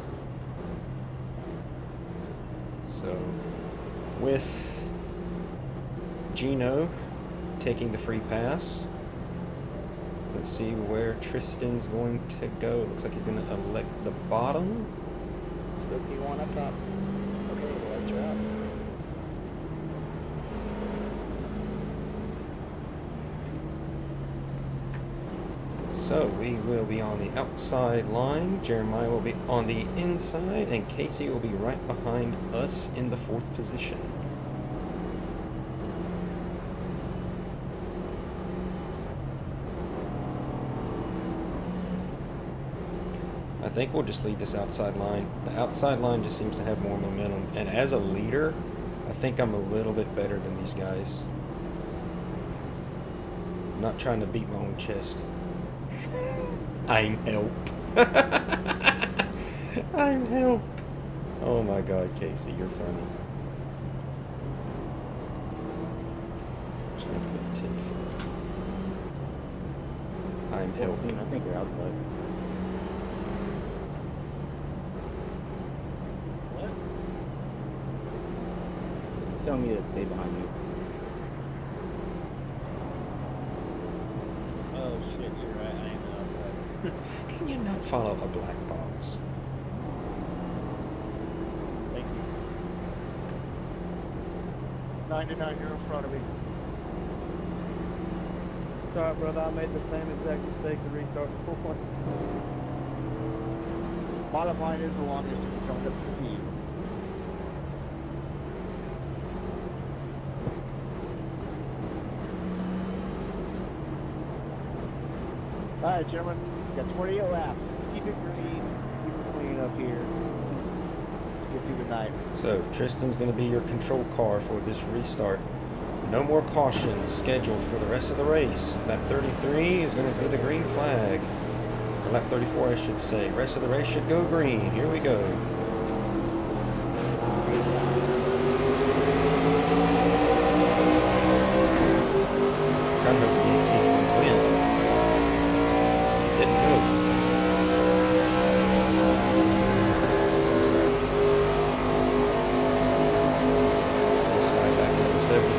So with Gino taking the free pass, let's see where Tristan's going to go. Looks like he's going to elect the bottom. Still P1 up top. Okay, the lights are out. So we will be on the outside line. Jeremiah will be on the inside, and Casey will be right behind us in the 4th position. I think we'll just lead this outside line. The outside line just seems to have more momentum, and as a leader, I think I'm a little bit better than these guys. I'm not trying to beat my own chest. I'm help. I'm help. Oh my God, Casey, you're funny. Just gonna put 10 for. I'm help. I think you're outside. What? Tell me to stay behind you. Oh shit, you're right. I am outside. Can you not follow a black box? Thank you. 99, you're in front of me. Sorry, brother, I made the same exact mistake to restart the full one. Bottom line is the longest coming up to speed. Alright, gentlemen, got 28 laps. Keep it green, keep it clean up here. Let's get through the night. So Tristan's going to be your control car for this restart. No more cautions scheduled for the rest of the race. Lap 33 is going to be the green flag. Or lap 34, I should say. Rest of the race should go green. Here we go. Kind of a 18 win. Didn't go. Slide back into 73.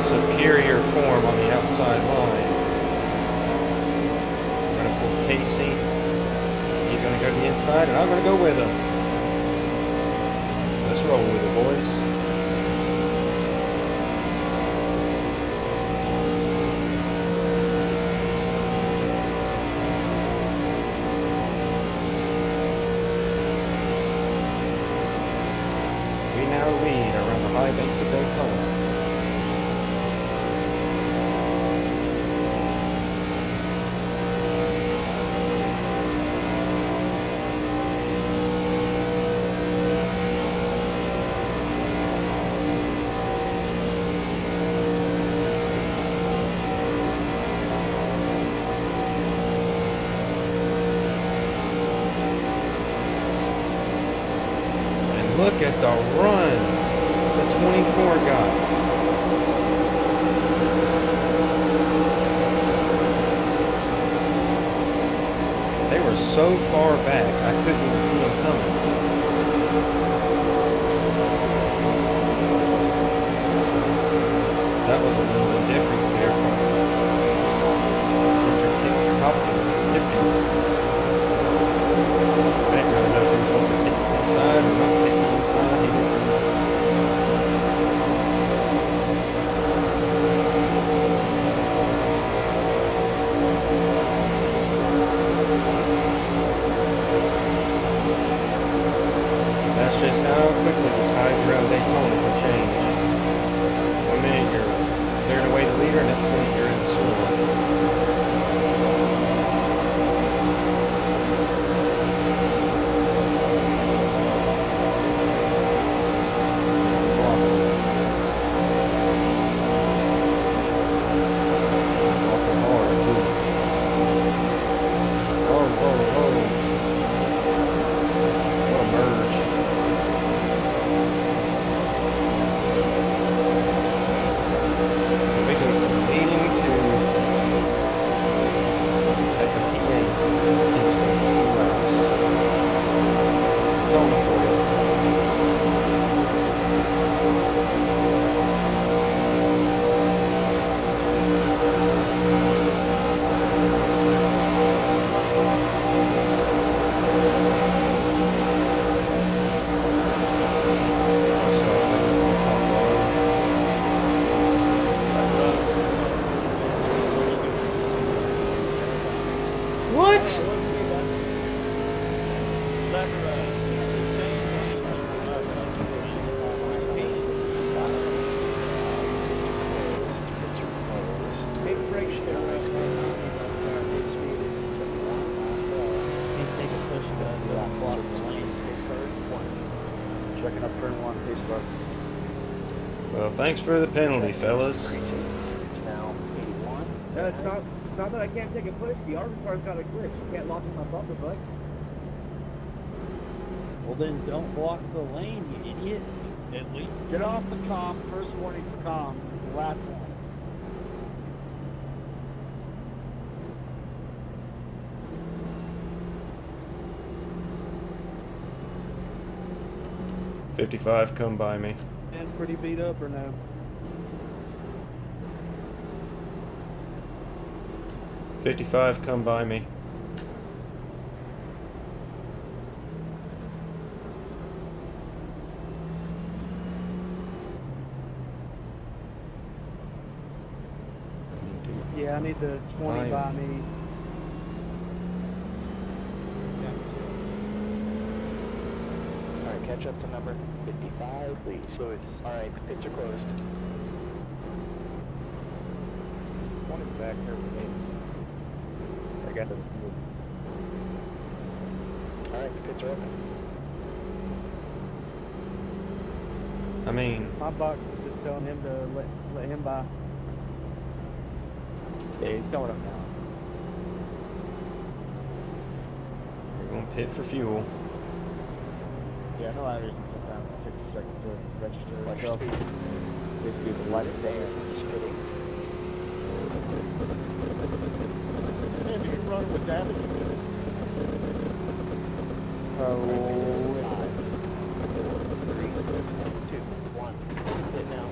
Superior form on the outside line. We're going to pull Casey. He's going to go to the inside, and I'm going to go with him. Let's roll with it, boys. We now lead around the high banks of Daytona. look at the run the 24 got. They were so far back, I couldn't even see them coming. That was a little bit difference there from Cedric Hopkins. I didn't really know if he was going to take the inside or not take the inside. He didn't know. That's just how quickly the tides around Daytona can change. 1 minute you're clearing away the leader, next minute you're in the sword. Walking hard too. Whoa, whoa, whoa. What a merge. We go from leading to at the PA in just a few laps. It's Daytona for you. So it's been on the top line. What? Checking up turn 1, please, bud. Well, thanks for the penalty, fellas. It's now 81. No, it's not that I can't take a push. The ARCA car's got a glitch. You can't lock in my bumper, bud. Well, then don't block the lane, you idiot. At least get off the comm. First warning for comm. The last one. $55, come by me. And pretty beat up or no? $55, come by me. Yeah, I need the 20 by me. Alright, catch up to number 55, please. Lewis. Alright, the pits are closed. One is back here with me. I got the. Alright, the pits are open. I mean, My box is just telling him to let him by. Yeah, he's coming up now. we're going to pit for fuel. Yeah, no, I reason sometimes 60 seconds to register. Watch So, your speed. just do the light there. He's pitting. Man, you can run with damage. Oh, 5, 4, 3, 2, 1. Hit now.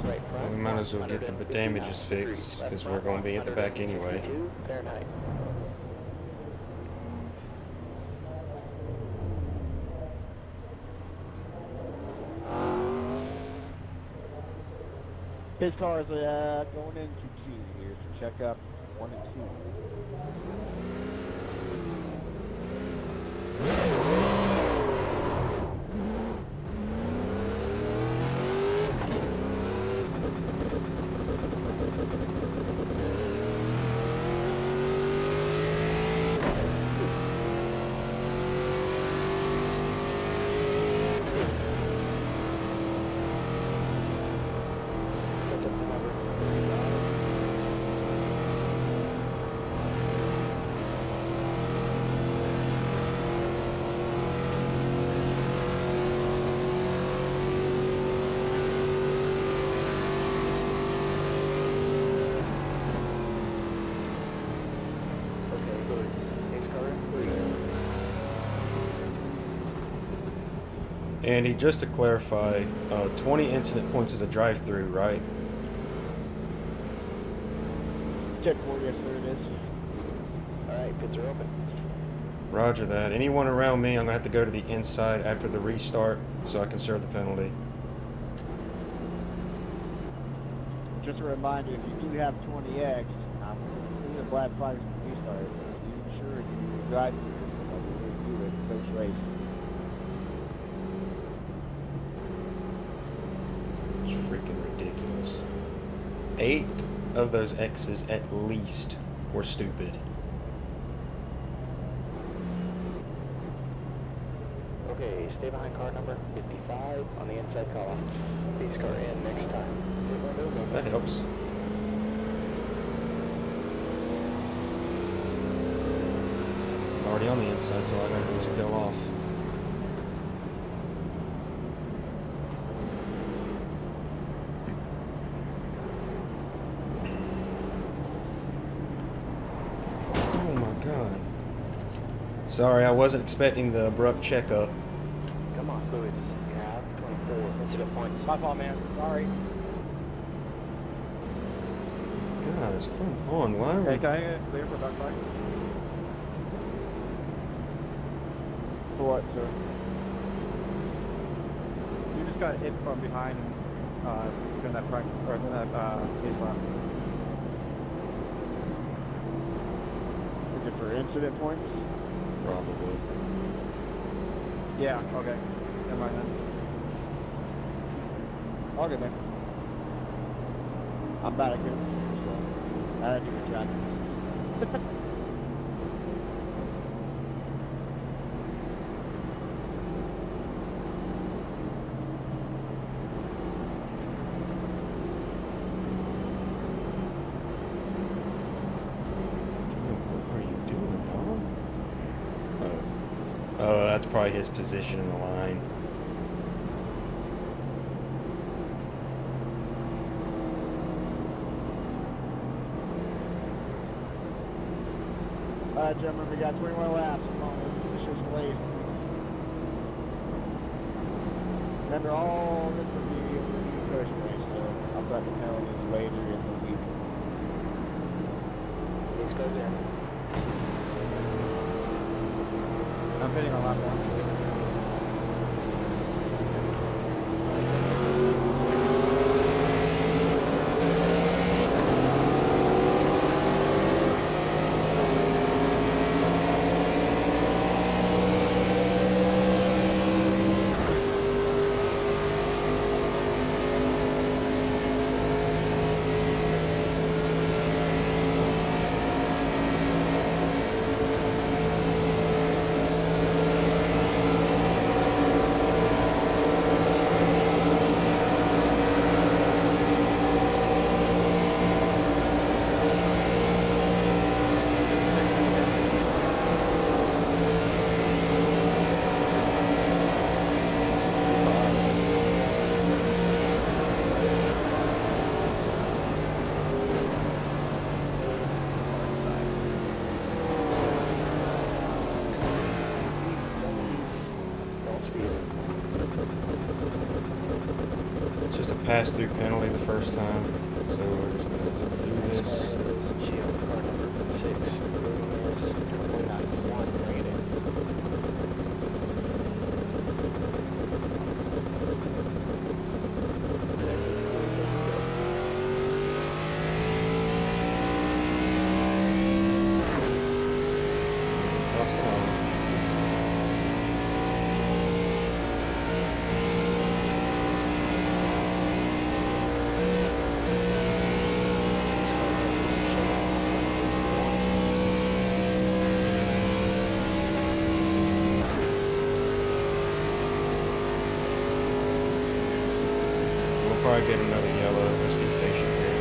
Right front. We might as well get the 150 damages knots. fixed, Left because we're front, going to be at the back anyway. 162 Fahrenheit. His car is going into 2 here, so check up 1 and 2. Catch up to number 35. Andy, just to clarify, 20 incident points is a drive-through, right? Check 4, yes sir, it is. Alright, pits are open. Roger that. Anyone around me, I'm gonna have to go to the inside after the restart so I can serve the penalty. Just a reminder, if you do have 20X, I'm seeing the black flags when we start. Be sure you drive through like we do at Coach Race. It's freaking ridiculous. 8 of those X's at least were stupid. Okay, stay behind car number 55 on the inside column. Base car in next time. Windows open. That helps. I'm already on the inside, so all I gotta do is peel off. Oh my god. Sorry, I wasn't expecting the abrupt checkup. Come on, Lewis. You have 24 incident points. My fault, man. Sorry. Guys, come on, why are Hey, we... can I get clear for duck bike? For what, sir? You just got hit from behind during that practice, or during that case lap. Is it for incident points? Probably. Yeah, okay. Never mind then. All good, man. I'm back again. So, I had to get track. What are you doing, dog? Oh, that's probably his position in the line. Alright, gentlemen, we got 20 more laps. Come on, let's finish this late. Remember, all this will be the first race, so I'll put the penalties later in the week. Base car's in. I'm hitting on lap one. It's just a pass-through penalty the first time, so we're just gonna zip through this. Shield car number 6. Rating is 191. Bring it in. Cross the line. We'll probably get another yellow. Let's be patient here.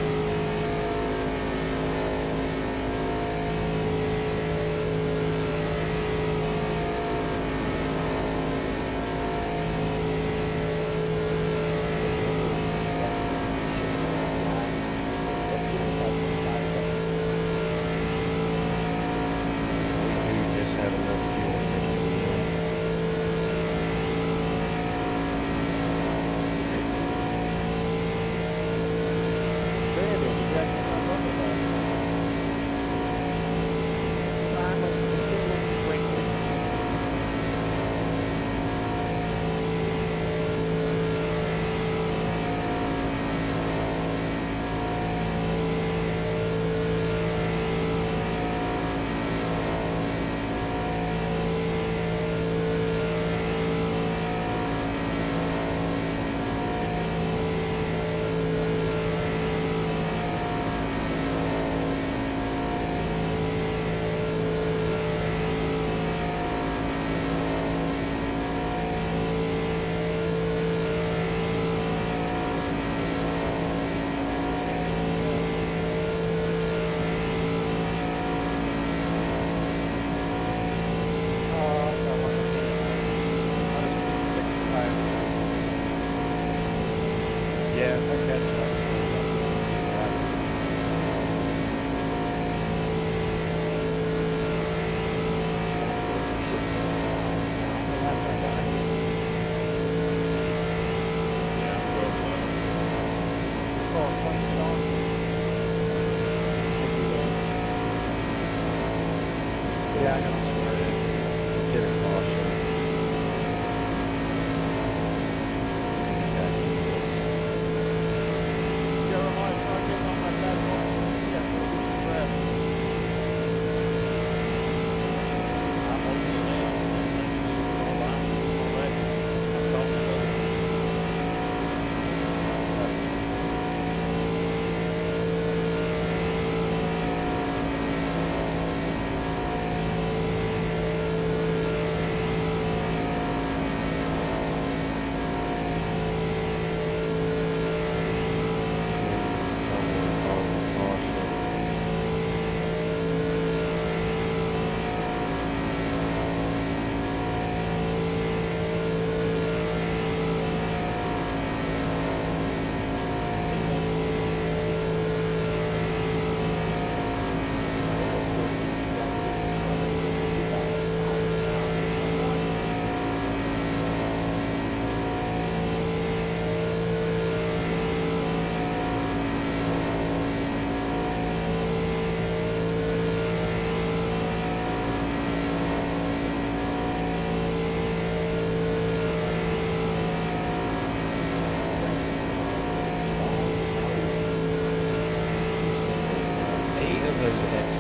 We do just have enough fuel here.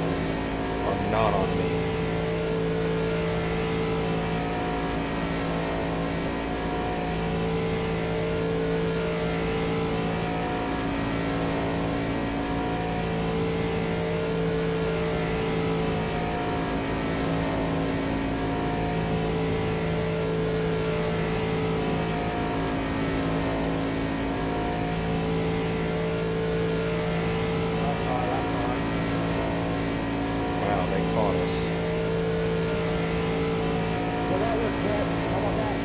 glasses are not on me. Wow, they caught us. Well, that was good. How about that?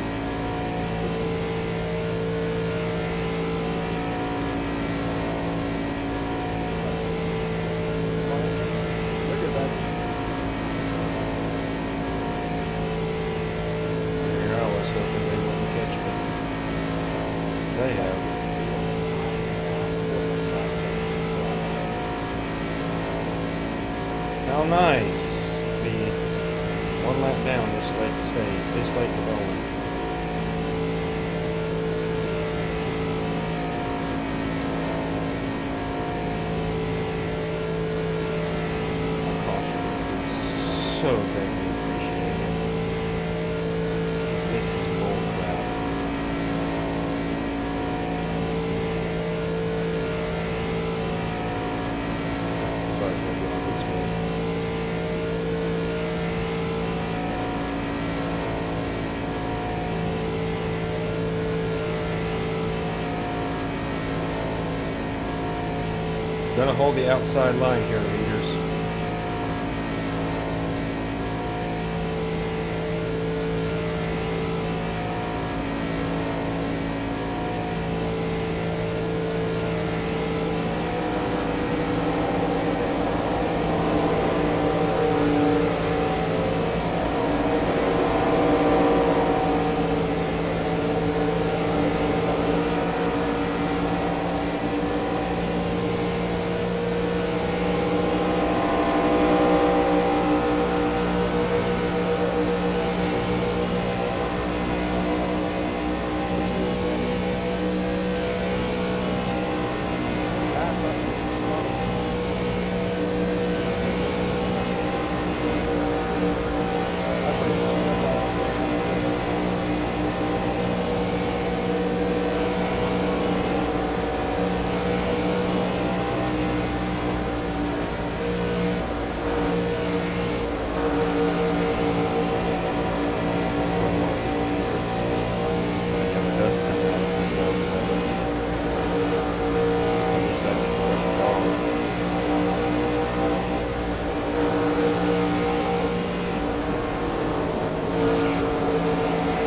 Look at that. Here I was hoping they wouldn't catch me. They have. How nice. Be one lap down this late to going. Caution is so greatly appreciated. Because this is bull crap. But we'll get on this way. Gonna hold the outside line here, leaders.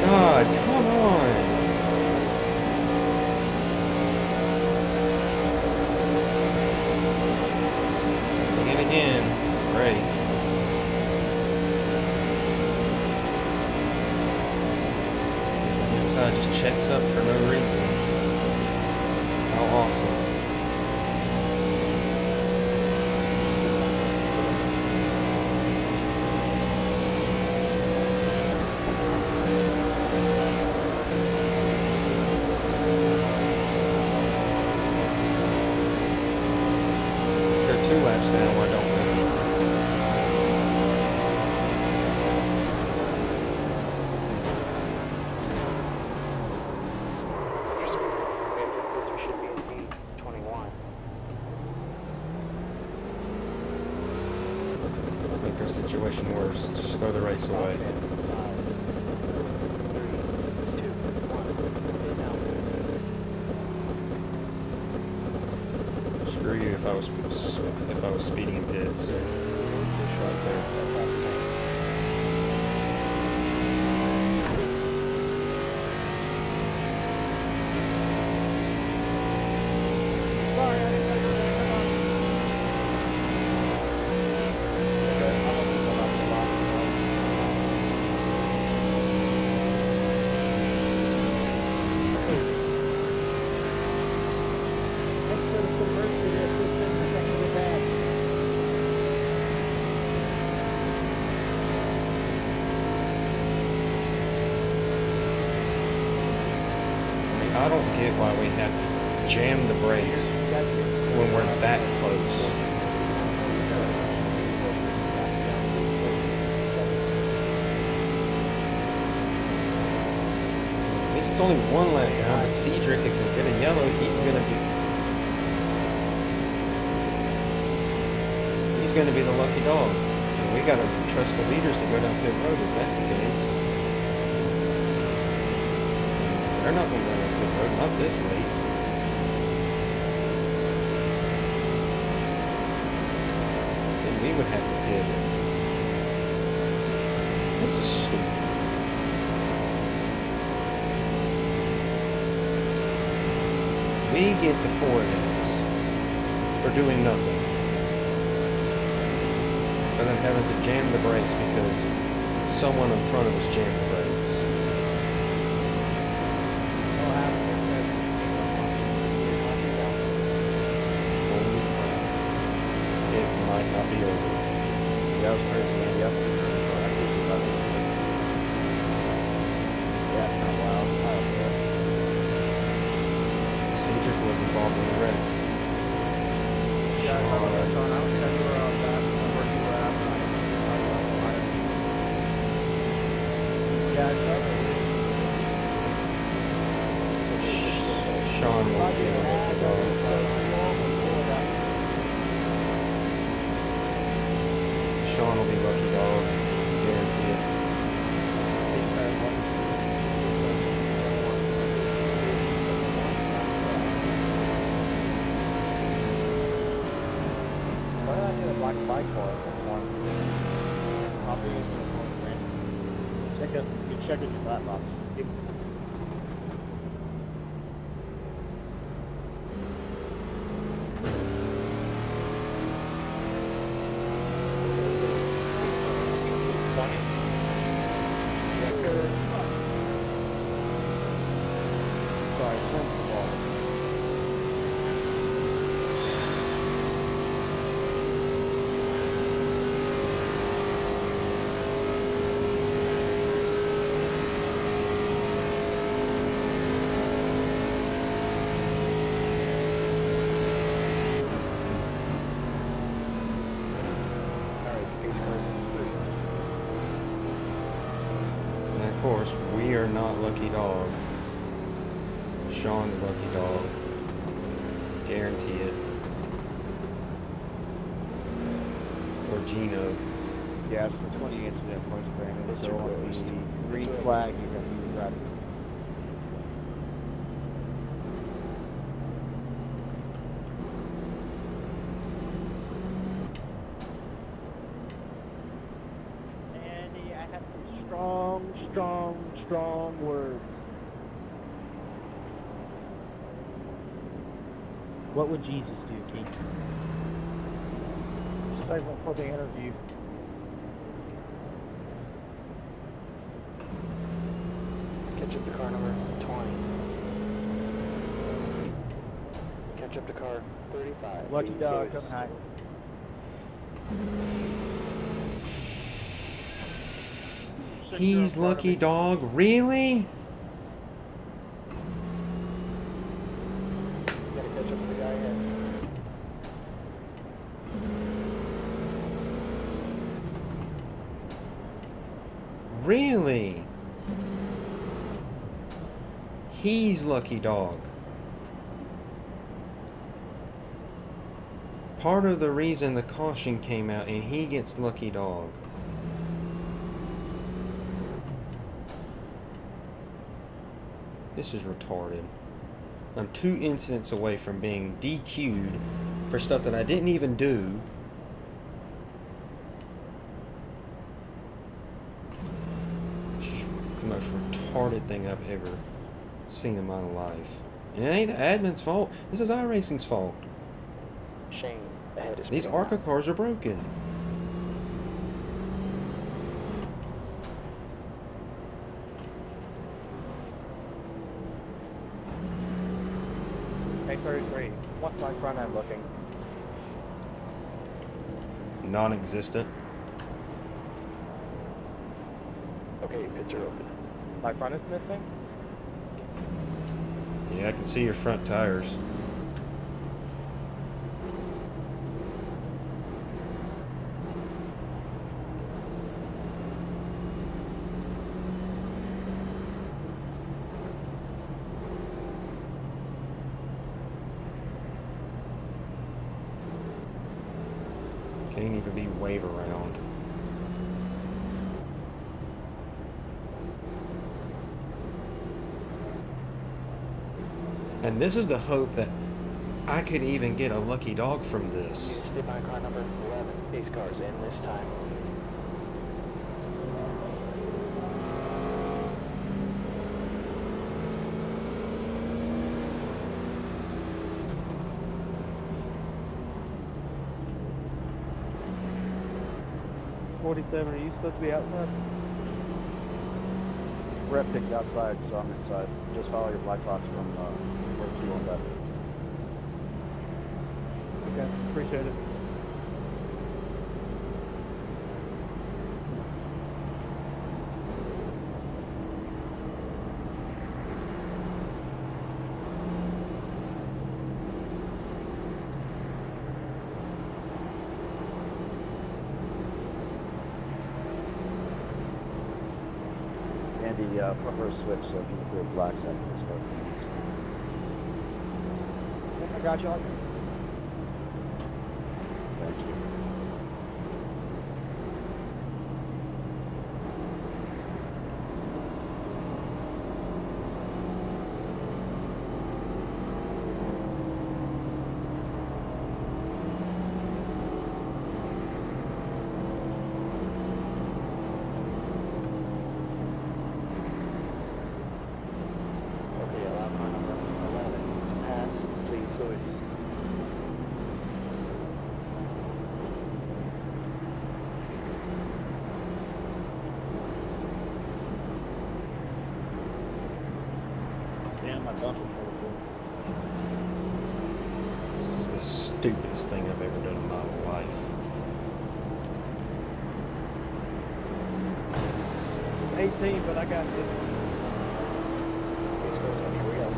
God, come on! Again. Great. The inside just checks up for no reason. How awesome. Let's go 2 laps down, why don't we? Exit filter should be in B21. Make our situation worse. Just throw the race away. 5, 3, 2, 1. Screw you if I was speeding in pits. Just right there. That's all the time. Sorry, I didn't know you were there. Come on. Okay, I'm gonna come out the line. Thanks for the submersive assistance. I can't get back. I mean, I don't get why we have to jam the brakes when we're that close. It's only one lap down, but Cedric, if we get a yellow, he's gonna be the lucky dog. And we gotta trust the leaders to go down pit road if that's the case. They're not gonna go down pit road, not this late. Then we would have to pit. This is stupid. We get the 4X for doing nothing. Other than having to jam the brakes because someone in front of us jammed the brakes. Holy crap. It might not be over. That was crazy, Andy. I think yeah, it's not wild. Cedric was involved in the wreck. Yeah, I don't think I knew where I was at. Where you were at. Yeah, Sean will be able to go. Sean will be lucky dog. Guarantee it. Why did I need a black bike for it? I'll be in the corner, man. You check your flat box. Sorry, sense the ball. And of course, we are not lucky dog. Sean's lucky dog. Guarantee it. Or Gino. Yeah, it's the 20 incident points, Brandon. So on the green flag, you're going to be driving. Andy, I have some strong words. What would Jesus do, Keith? Save it for the interview. Catch up to car number 20. Catch up to car 35. Lucky dog, Joyce. coming high. He's lucky dog? Really? Gotta catch up to the guy ahead. Really? He's lucky dog. Part of the reason the caution came out and he gets lucky dog. This is retarded. I'm 2 incidents away from being DQ'd for stuff that I didn't even do. It's the most retarded thing I've ever seen in my life. And it ain't the admin's fault. This is iRacing's fault. Shane, ahead is These ARCA cars are broken. Hey, 33. What's my front end looking? Non-existent. Okay, pits are open. My front is missing? Yeah, I can see your front tires. wave around. And this is the hope that I could even get a lucky dog from this. Stay by car number 11. These cars in this time. Are you supposed to be outside? Rep picked outside, so I'm inside. Just follow your black box from where you want that. Okay, appreciate it. Andy, prefer switch, so if you can clear black side, let's go. I got you. Thank you. Okay, allow car number 11. Pass, please, Lewis. Damn, my bumper full. This is the stupidest thing I've ever done in my life. It's 18, but I got this. These cars gonna be real.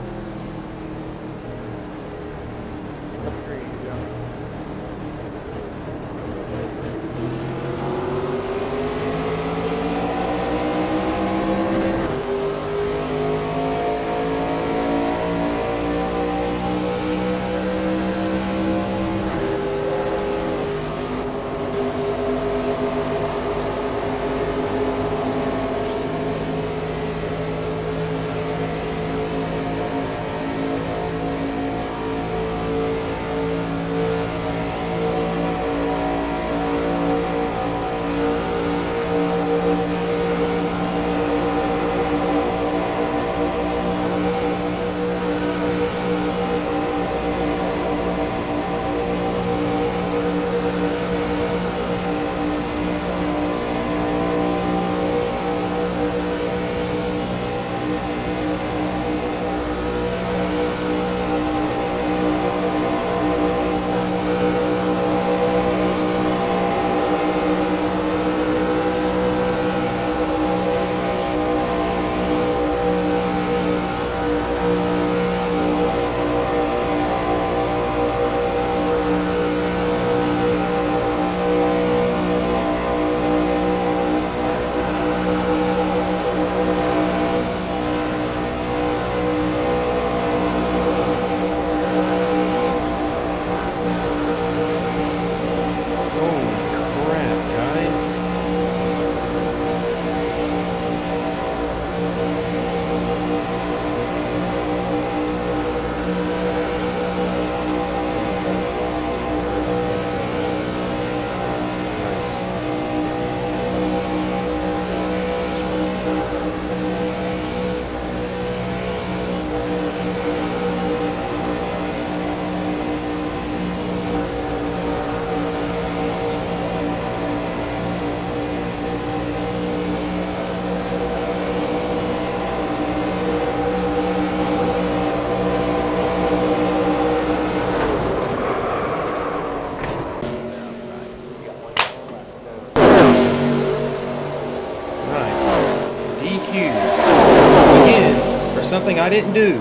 something I didn't do.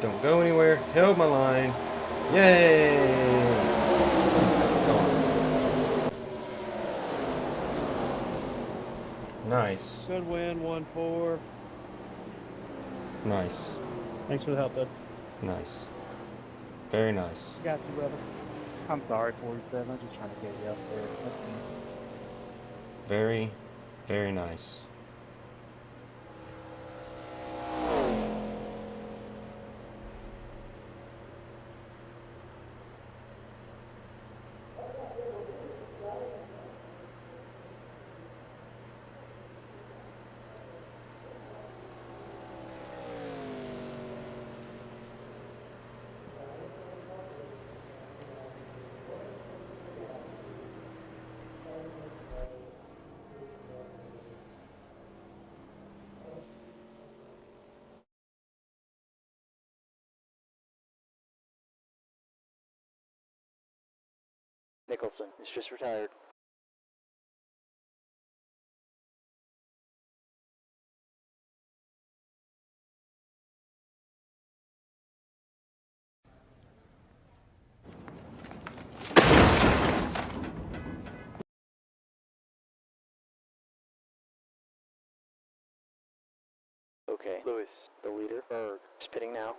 Don't go anywhere. Held my line. Yay! Nice. Good win, 1-4. Nice. Thanks for the help, bud. Nice. Very nice. Got you, brother. I'm sorry, 47. I'm just trying to get you up there. That's me. Very, very nice. Nicholson is just retired. Okay, Lewis, the leader, Berg, spitting now.